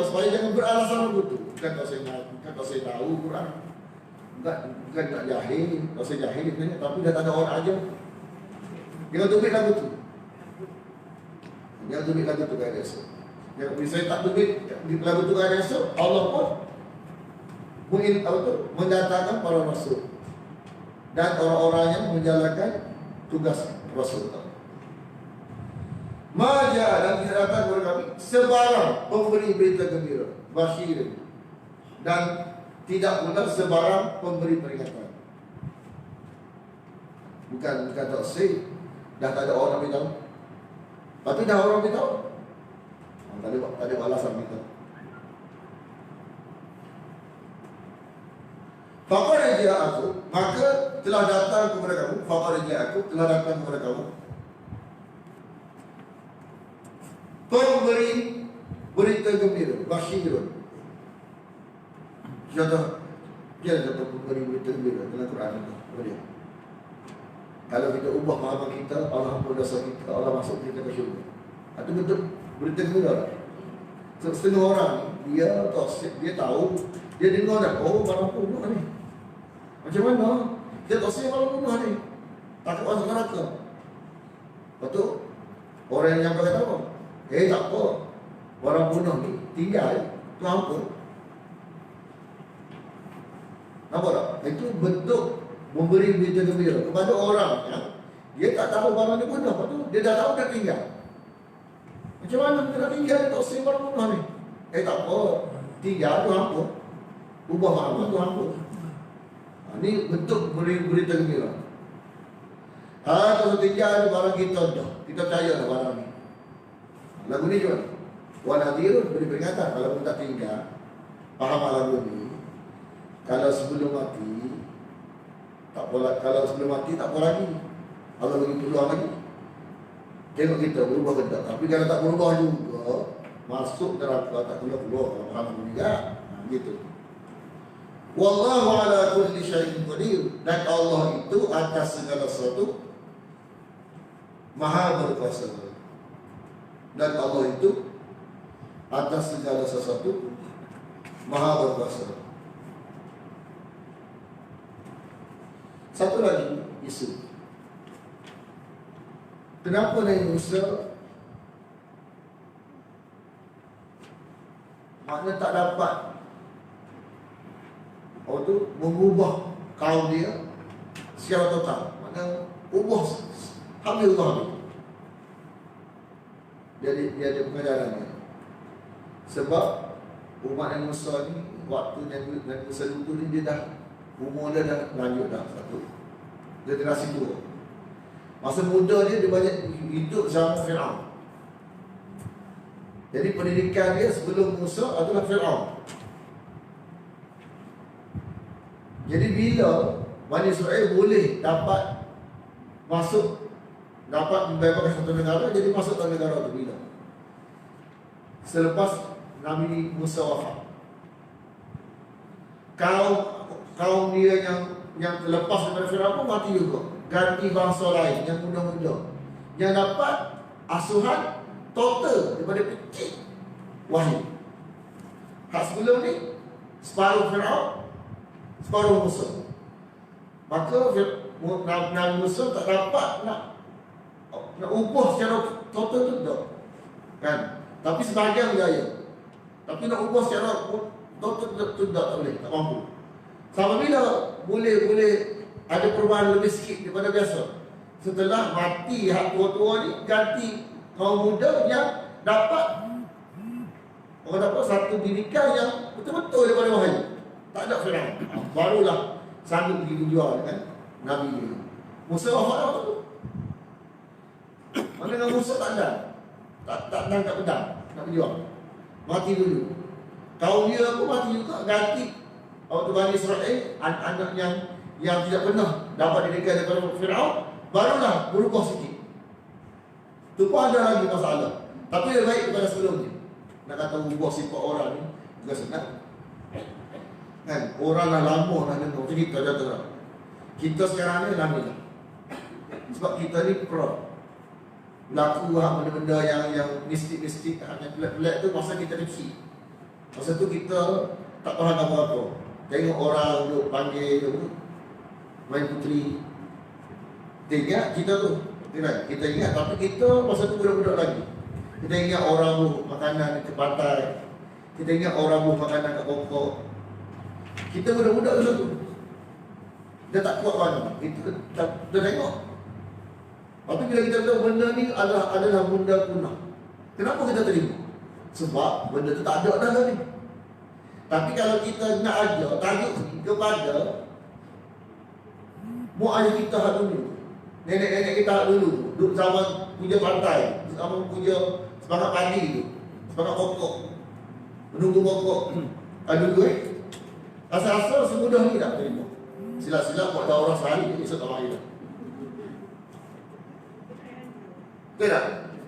supaya jangan beralasan begitu. Bukan kau saya ngaji, bukan kau saya tahu Quran. Bukan tak jahil, kau saya jahil sebenarnya, tapi dah tak ada orang aja. Jangan tubik lagu tu. Jangan tubik lagu tu kan esok. Yang saya tak tubik lagu tu kan esok, Allah pun mendatangkan para rasul dan orang-orang yang menjalankan tugas rasul. Maja dan tidak datang kepada kami sebarang pemberi berita gembira, basyir, dan tidak pula sebarang pemberi peringatan. Bukan tak say, dah tak ada orang beritahu. Tapi dah orang beritahu. Tak ada alasan kita. Faqad ja'akum, maka telah datang kepada kamu. Faqad ja'akum, telah datang kepada kamu pemberi berita gembira, basyirun. Contoh, dia ada pemberi berita gembira dalam Quran itu. Kalau kita ubah pemahaman kita, Allah ampun dosa kita, Allah masuk kita ke syurga. Itu betul berita gembira. Setengah orang ni, dia tahu, dia dengar dah, malam bunuh ni. Macam mana? Dia tak sayang malam bunuh ni. Takut masuk neraka. Lepas tu, orang yang kata apa? Tak apa. Orang bunuh ni tinggal, tu ampun. Nampak tak? Itu bentuk memberi berita gembira kepada orang yang dia tak tahu barang dia bunuh. Lepas tu, dia dah tahu dia tinggal. Macam mana kita nak tinggal, dia tak sayang barang bunuh ni? Tak apa. Tinggal tu ampun. Ubah makna tu ampun. Ini bentuk berita gembira. Kalau tinggal barang kita dah, kita percaya dah barang ni. Lagu ni juga Wa nadhirun, beri peringatan. Kalau pun tak tinggal, faham lagu ni. Kalau sebelum mati tak apa, kalau sebelum mati tak apa lagi, Allah bagi peluang lagi. Tengok kita berubah ke tak. Tapi kalau tak berubah juga, masuk neraka tak keluar kalau faham juga. Gitu. Wallahu ala kulli syai'in qadir. Dan Allah itu atas segala sesuatu Maha berkuasa. Dan Allah itu atas segala sesuatu Maha berkuasa. Satu lagi isu. Kenapa Nabi Musa makna tak dapat mengubah kaum dia secara total, makna ubah hamil Allah. Jadi dia ada pengajarannya. Sebab umat Nabi Musa ni waktu Nabi Musa dulu ni dia dah umur dia dah lanjut dah satu. Generasi dua. Masa muda dia banyak hidup zaman Fir'aun. Jadi pendidikan dia sebelum Musa adalah Fir'aun. Jadi bila Bani Israel boleh dapat masuk, dapat membebaskan satu negara, jadi masuk ke negara itu bila? Selepas Nabi Musa wafat. Kaum dia yang terlepas daripada Fir'aun pun mati juga. Ganti bangsa lain yang muda-muda, yang dapat asuhan total daripada kecil wahyu. Hak sebelum ni separuh Fir'aun, separuh Musa. Maka Nabi Musa tak dapat nak ubah secara total tu tak, kan? Tapi sebahagian berjaya. Tapi nak ubah secara total tu tak boleh, tak mampu. Sampai bila boleh ada perubahan lebih sikit daripada biasa? Setelah mati hak tua-tua ni, ganti kaum muda yang dapat satu didikan yang betul-betul daripada wahyu. Tak ada Fir'aun. Barulah sanggup pergi berjuang dengan Nabi dia. Musa wafat apa tu? Mana dengan Musa tak ada? Tak angkat pedang nak berjuang. Mati dulu. Kaum dia pun mati juga, ganti waktu Bani Israel, anak yang tidak pernah dapat didikan daripada Fir'aun, barulah berubah sikit. Itu pun ada lagi masalah. Tapi lebih baik daripada sebelumnya. Nak kata ubah sifat orang ni juga senang, kan? Orang dah lama nak dengar. Macam kita dah terang. Kita sekarang ni alhamdulillah. Sebab kita ni pro berlaku benda-benda yang mistik-mistik, yang pelik-pelik tu masa kita kecil. Masa tu kita tak tahu apa-apa. Tengok orang duduk panggil tu, main puteri. Kita ingat kita tu, kita ingat, tapi kita masa tu budak-budak lagi. Kita ingat orang buh makanan ke pantai. Kita ingat orang buh makanan kat pokok. Kita budak-budak dulu tu. Dia tak kuat mana. Kita tengok. Tapi bila kita tahu benda ni adalah benda punah, kenapa kita terima? Sebab benda tu tak ada dah tadi. Tapi kalau kita nak ajar tajuk kepada mak ayah kita dulu, nenek-nenek kita dulu, duduk zaman puja pantai, zaman puja semangat pagi tu, semangat pokok, menunggu pokok. Dulu asal-asal semudah ni tak terima. Sila-sila buat dah orang sehari, esok tak mari dah. Betul tak?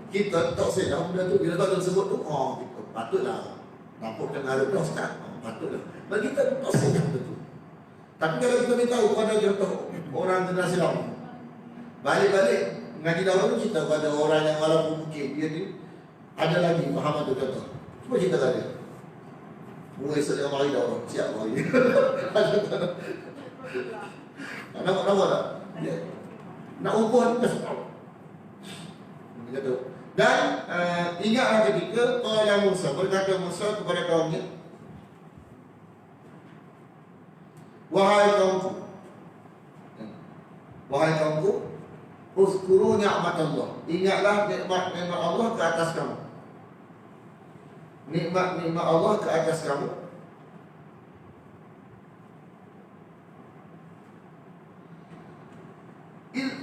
Kita tak sedar benda tu. Bila tak sebut tu, kita patutlah nampak dengan harap dah sekat. Patutlah. Bagi kita tak sedar benda tu. Tapi kalau kita beritahu kepada contoh orang generasi lama, balik-balik mengaji dahulu cerita kepada orang yang walaupun mungkin dia ni ada lagi fahaman tu contoh. Cuba cerita kat dia. Mula esok dia mari dah orang. Siap mari. Nampak tak? Nak ubah ni tak sebab. Dan ingatlah ketika qala Musa, berkata Musa kepada kaumnya, wahai kaumku, uzkuru ni'matallah, ingatlah nikmat-nikmat Allah ke atas kamu. Nikmat-nikmat Allah ke atas kamu.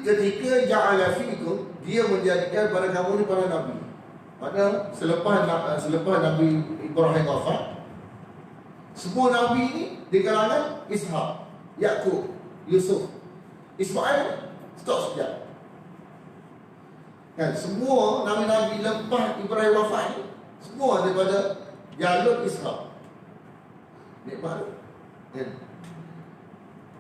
Ketika ja'ala fikum, dia menjadikan pada kamu ni para nabi. Pada selepas Nabi Ibrahim wafat, semua nabi ni di kalangan Ishak, Yakub, Yusuf, Ismail stop sekejap. Kan, semua nabi-nabi lepas Ibrahim wafat ni semua daripada jalur Ishak. Nikmat kan?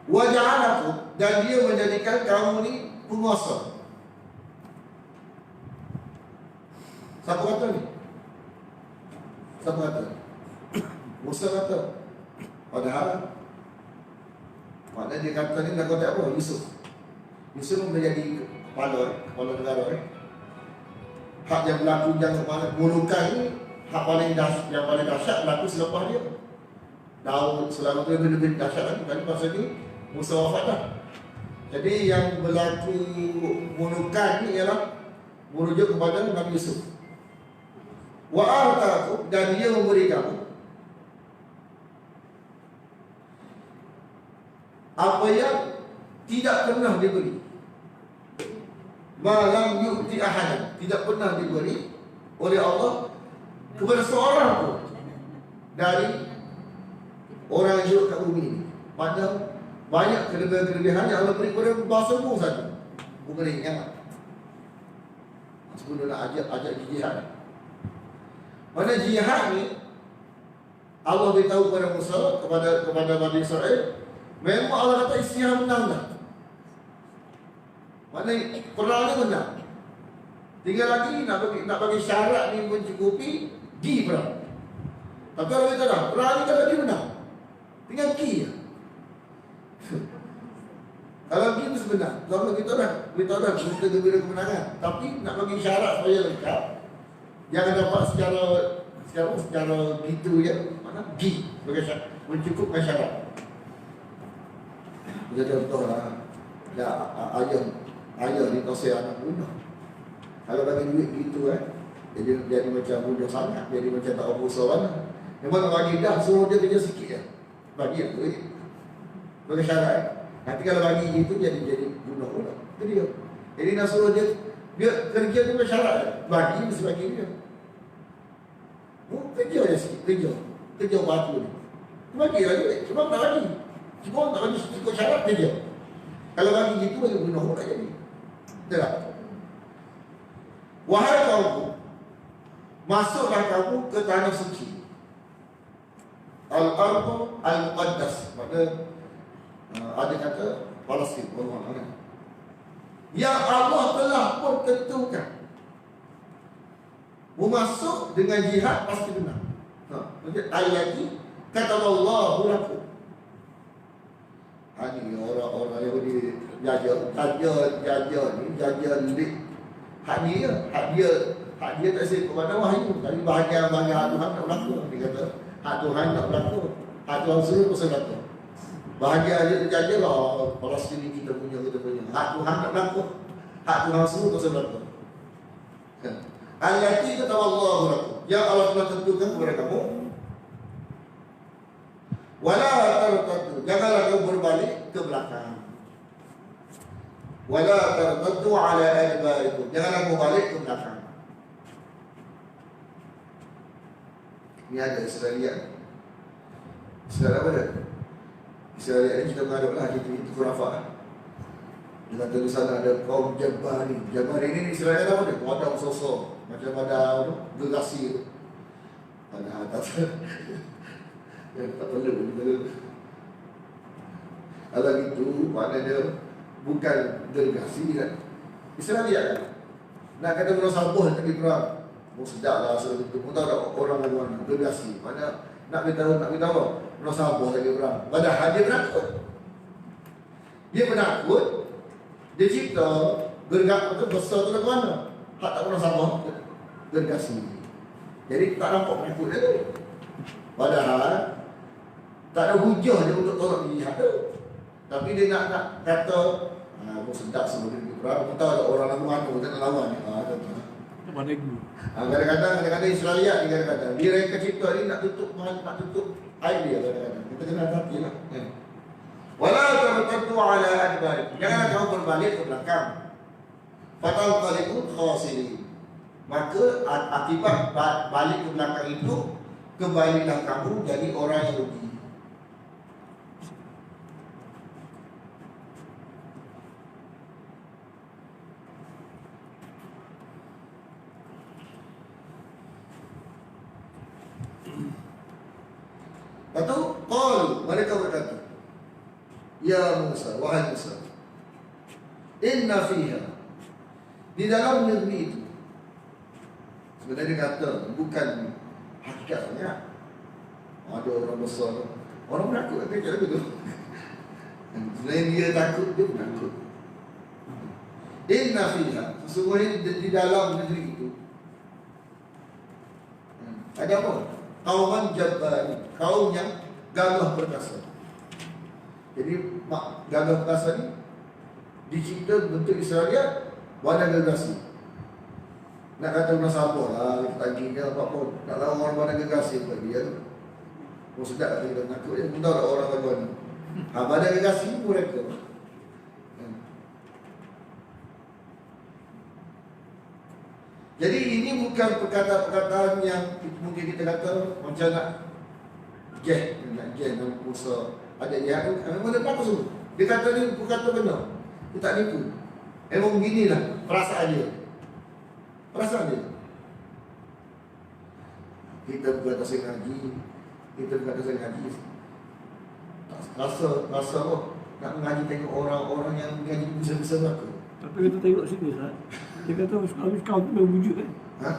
Wa ja'alakum, dan dia menjadikan kamu ni penguasa. Siapa kata ni? Siapa kata? Musa kata. Padahal maknanya dia kata ni nak kata apa? Yusuf menjadi kepala negara. Hak yang berlaku yang burukan ni, hak yang paling dahsyat berlaku selepas dia. Daud selama tu lebih dahsyat lagi. Kan masa ni Musa wafat dah. Jadi yang berlaku burukan ni ialah merujuk kepada Nabi Yusuf. Wa ataku, dan dia memberi kamu apa yang tidak pernah diberi. Malam yu'ti ahadan, tidak pernah diberi oleh Allah kepada seorang pun dari orang yang hidup kat bumi ini. Maknanya banyak kelebihan-kelebihan yang Allah beri kepada bangsa mu saja. Bukan ingat. Sebelum nak ajak jihad. Mana jihad ni Allah beritahu kepada Musa, kepada Bani Israel, memang Allah kata istilah menang dah. Maknanya perang ni menang. Tinggal lagi nak bagi syarat ni mencukupi, di perang. Tapi Allah kata dah, perang ni kan dia menang. Tinggal ki je. Kalau ki tu sebenar, kalau kita dah berita gembira kemenangan. Tapi nak bagi syarat supaya lengkap, jangan dapat secara gitu ya, mana gi sebagai syarat, mencukupkan syarat. Jadi contohlah, ya ayah ni tosai anak bunuh. Kalau bagi duit gitu jadi macam bunuh sangat, jadi macam tak apa usaha mana. Memang nak bagi dah, suruh dia kerja sikit je. Bagi yang duit sebagai syarat. Nanti kalau bagi gitu jadi bunuh pula. Itu dia. Jadi nak suruh dia kerja tu bersyarat, bagi mesti bagi dia. Kerja je sikit, kerja batu ni. Bagi lah duit, sebab tak bagi. Cuma tak bagi ikut syarat kerja. Kalau bagi gitu bagi bunuh pula jadi. Betul tak? Wahai kaumku, masuklah kamu ke tanah suci. Al-Ardu Al-Muqaddas. Maksudnya ada kata Palestin, orang-orang yang Allah telah pun tentukan. Masuk dengan jihad pasti benar. Ayat ini kata Allah lakum. Ini orang-orang Yahudi jajah ni lik. Hak dia tak say kepada wahyu. Tapi bahagian Tuhan nak berlaku. Dia kata hak Tuhan nak berlaku. Hak Tuhan suruh pasal berlaku. Bahagia aja terjadi lah Palestin ni kita punya. Hak Tuhan nak berlaku. Hak Tuhan suruh pasal berlaku. Allati kata Allah berlaku, yang Allah telah tentukan kepada kamu. Wala tartaddu, janganlah kamu berbalik ke belakang. Wala tartaddu ala adbarikum, janganlah kamu balik ke belakang. Ini ada Israeliat. Israeliat apa dia? Israeliat ini kita mengadaplah itu khurafat. Dengan tulisan ada kaum Jabari. Jabari ini Israel apa dia? Wadah sosok macam ada gerasi tu. Ada atas. Ya, tak perlu. Kalau gitu, makna dia bukan gerasi kan? Israeliat kan? Nak kata orang sabuh tapi perang. Sedap lah sebab itu. Mu tahu tak orang dari mana? Gerasi. Mana nak beritahu orang sabuh lagi perang. Padahal dia penakut. Dia penakut. Dia cipta gergak itu besar tu ke mana? Tak pernah sama gergasi. Jadi tak nampak penakut dia tu. Padahal tak ada hujah dia untuk tolak jihad tu. Tapi dia nak kata aku sedap sebelum dia perang. Kita ada orang lagu anu tak nak lawan ni. Mana guru? Kadang-kadang Israeliat dia kata dia yang kecipta ni nak tutup aib dia kadang-kadang. Kita kena hati lah. Wala tartaddu ala adbarikum, jangan kamu berbalik ke belakang. Fatal qalikun khasirin, maka akibat balik ke belakang itu kembalilah kamu jadi orang yang rugi. Lepas tu mereka berkata, Ya Musa, wahai Musa, inna fiha, di dalam negeri itu, sebenarnya kata bukan hakikatnya. Ada orang besar, orang menakut kata begitu. Selain dia takut, dia menakut. Inna fiha, sesungguhnya di dalam negeri itu ada apa? Kauman Jabbari, kaum yang gagah perkasa. Jadi gagah perkasa ni dicipta bentuk Israeliat wadah gegasi. Nak kata orang sabar lah, kita tagihnya apa-apa. Nak lawan orang wadah gegasi bagi dia. Oh sedap kata kita nakut dia. Mudah lah orang lawan. Wadah gegasi mereka. Jadi ini bukan perkataan-perkataan yang mungkin kita kata macam nak nak Musa ada jahat. Memang dia takut semua. Dia kata ni bukan kata benar. Dia tak nipu. Memang beginilah perasaan dia. Perasaan dia. Kita bukan tak sengaji. Kita bukan tak sengaji. Rasa apa? Nak mengaji tengok orang-orang yang mengaji besar-besar aku. Tapi kita tengok sini, Ustaz. Dia kata habis kau tu wujud kan? Ha?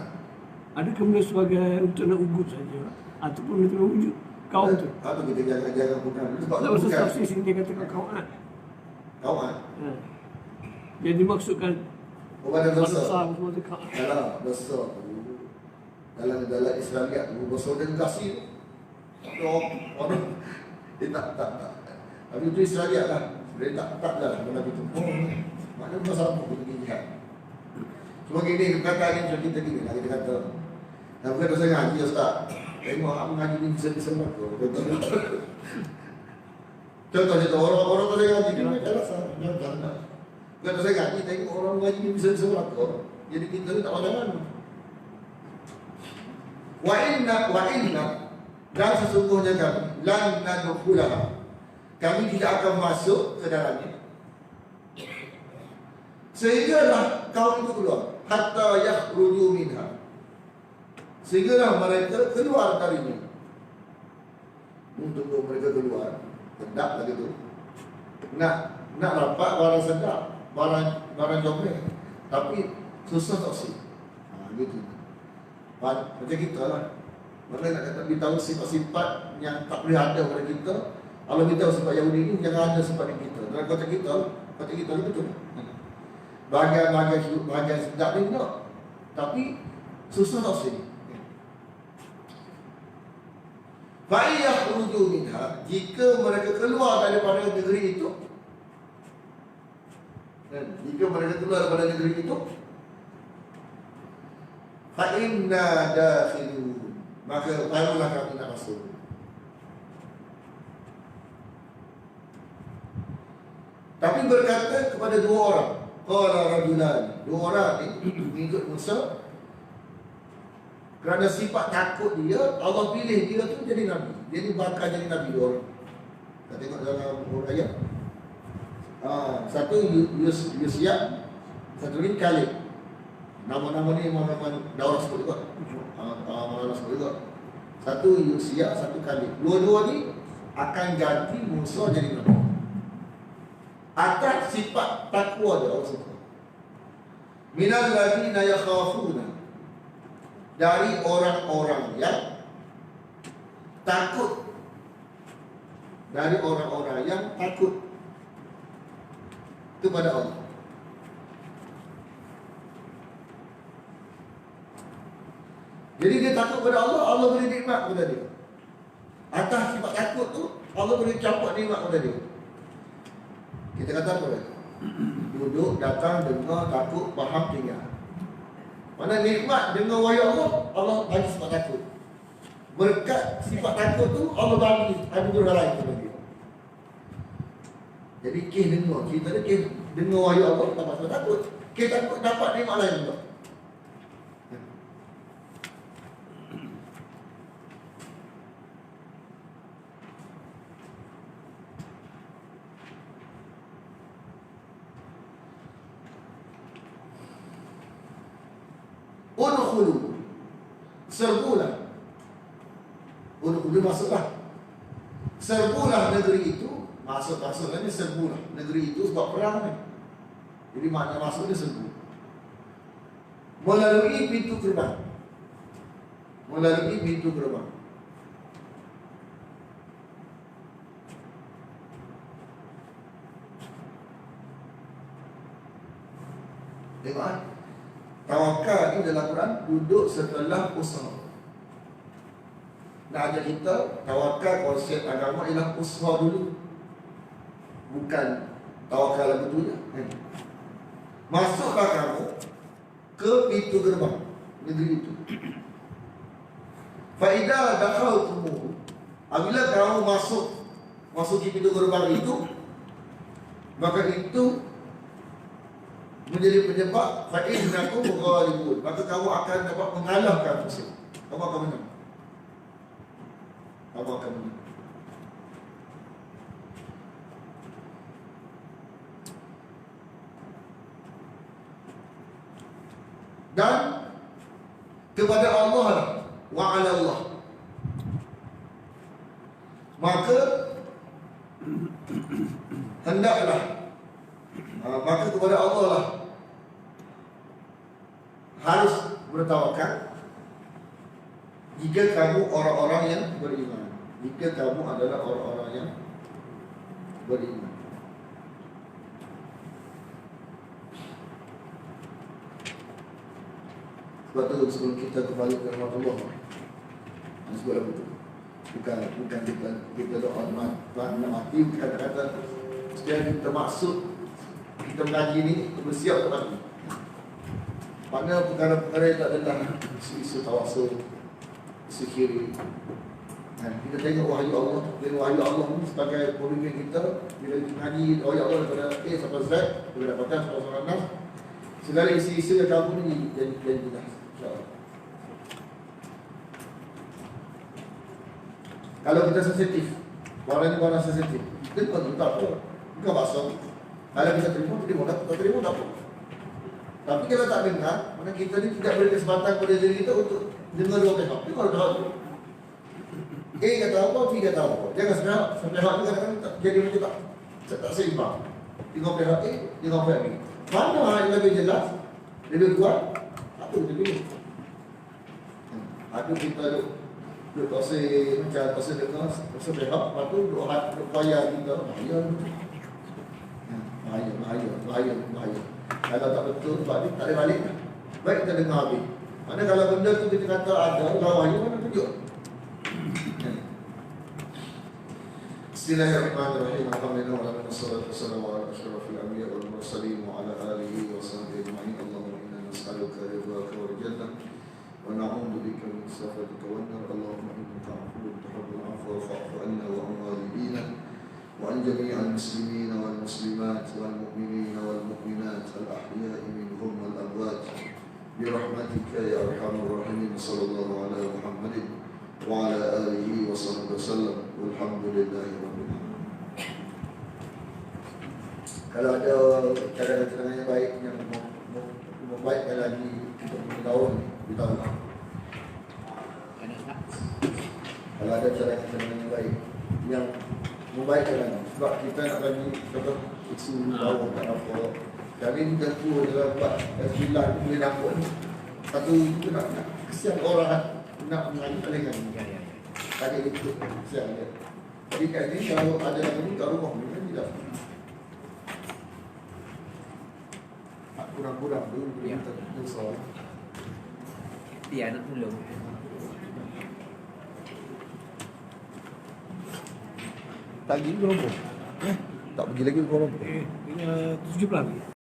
Adakah benda sebagai untuk nak ugut saja ataupun untuk wujud kau tu? Apa kita jangan bukan. Sebab Tak usah tafsir sini dia kata kawan. Kawan. Jadi maksudkan Orang yang besar. besar semua tu kau. Dalam besar tu. Dalam Israeliat tu besar dan kasih. Orang dia tak. Tapi itu Israeliat lah. Dia tak lah benda itu. Mana masa apa kita pergi jihad. Cuma gini perkataan ni macam kita gini lah kita kata. Dah bukan dosa ngaji Ustaz. Tengok aku ngaji ni bisa-bisa aku. Contoh orang dosa ngaji ni macam rasa. Jangan. Bukan dosa ngaji tengok orang ngaji ni bisa-bisa aku. Jadi kita ni tak macam. Wa inna dan sesungguhnya kami lan nadkhulaha. Kami tidak akan masuk ke dalamnya. Sehinggalah kaum itu keluar hatta yakhruju minha. Sehinggalah mereka keluar darinya. Untuk mereka keluar, sedap lagi tu. Nak dapat barang sedap, barang comel, tapi susah tak sih. Gitu. Macam kita lah. Mana nak kata beritahu sifat-sifat yang tak boleh ada pada kita. Kalau kita sifat Yahudi ni jangan ada sifat kita. Dalam kata kita ni betul. Bahagian hidup, bahagian sedap ni tak. Tapi susah tak sini. Fa'iyah ruju minha, jika mereka keluar daripada negeri itu, jika mereka keluar daripada negeri itu, fa'inna dakhilun, maka barulah kami nak masuk. Tapi berkata kepada dua orang, qala rajulan, dua orang ni mengikut Musa. Kerana sifat takut dia, Allah pilih dia tu jadi Nabi. Jadi bakal jadi Nabi dua orang. Kita tengok dalam ayat. Satu Yusya, satu lagi Kalib. Nama-nama ni nama-nama Daurah sebut juga. Nama-nama sebut juga. Satu Yusya, satu Kalib. Dua-dua ni akan ganti Musa jadi Nabi. Atas sifat takwa dia Allah sebut. Minal ladina yakhafuna, dari orang-orang yang takut. Dari orang-orang yang takut kepada Allah. Jadi dia takut kepada Allah, Allah beri nikmat kepada dia. Atas sifat takut tu, Allah beri campak nikmat kepada dia. Kita kata apa dia? Duduk, datang, dengar, takut, faham, tinggal. Mana nikmat dengar wahyu Allah, Allah bagi sifat takut. Berkat sifat takut tu, Allah bagi anugerah lain kepada dia. Jadi kes dengar, kita ni kes dengar wahyu Allah, dapat sifat takut. Kes takut dapat nikmat lain juga. Udkhulu, serbulah. Udkhulu masuklah. Serbulah negeri itu Maksudnya serbu lah. Negeri itu sebab perang ni. Jadi makna masuk dia serbu. Melalui pintu gerbang. Melalui pintu gerbang. Tengok, tawakal ni dalam Quran duduk setelah usaha. Nak ajar kita tawakal, konsep agama ialah usaha dulu, bukan tawakal lagu tu je. Masuklah kamu ke pintu gerbang negeri itu. Faida dakhaltumuh, apabila kamu masuki pintu gerbang itu, maka itu menjadi penyebab fa innakum ghalibun, maka kamu akan dapat mengalahkan musuh. Kamu akan menang. Kamu akan menang. Dan kepada Allah lah, wa 'ala Allah, maka hendaklah maka kepada Allah lah harus bertawakal jika kamu orang-orang yang beriman. Jika kamu adalah orang-orang yang beriman. Sebab tu sebelum kita kembali ke rahmat Allah, sebab apa tu? Bukan kita doa nak mati, kata-kata setiap kita maksud kita mengaji ni, kita bersiap untuk mati. Mana perkara-perkara yang tak adalah isu tawasul, isu kiri. Kita tengok wahyu Allah. Tengok wahyu Allah ni sebagai pemimpin kita. Bila kita mengaji wahyu Allah daripada A sampai Z, daripada Fatah sampai surah Nas, segala isu-isu yang kamu ni jadi jelas, insyaAllah. Kalau kita sensitif, warna ni warna sensitif, kita tak apa, bukan maksud. Kalau kita terima, tak terima, tak apa. Tapi kalau tak dengar, mana kita ni tidak beri kesempatan kepada diri kita untuk dengar dua pihak. Dengar dua pihak. A kata apa, B kata apa. Jangan sepihak ni kadang-kadang tak jadi macam tak seimbang. Tengok pihak A, tengok pihak B. Mana yang lebih jelas, lebih kuat, apa kita pilih. Ada kita duk tosi macam tosi dengar sepihak, lepas tu duk payah kita. Bahaya. Kalau tak betul, sebab ni tak boleh balik. Baik kita dengar habis. Mana kalau benda tu kita kata ada, lawannya mana tunjuk. Bismillahirrahmanirrahim. Alhamdulillah wassalatu wassalamu ala asyrafil anbiya wal mursalin wa ala alihi wa sahbihi ajma'in. Allahumma inna nas'aluka ridhaka wal jannah wa na'udzu bika min sakhatika wan nar. Allahumma innaka 'afuwwun tuhibbul 'afwa fa'fu 'anna wa 'an walidina وعن جميع المسلمين والمسلمات والمؤمنين والمؤمنات الأحياء منهم والأموات برحمتك يا أرحم الراحمين. صلى الله على محمد وعلى آله وصحبه وسلم والحمد لله رب العالمين. Kalau ada cara-cara yang baik yang membaikkan lagi untuk tahun kita tahu. Kalau ada cara-cara yang baik yang membaikkan lagi, sebab kita nak bagi contoh isu tahu tak apa. Jadi ni tentu dalam buat Bismillah ni boleh dapat ni. Satu itu nak kesian orang nak mengaji palingan. Ya. Tadi itu kesian dia. Jadi kat ni kalau ada yang ni kat rumah ni kan tidak. Kurang-kurang tu boleh minta dosa. Dia nak tolong. Tak pergi ke Kuala Lumpur? Tak pergi lagi ke Kuala Lumpur? Kena 17 lagi.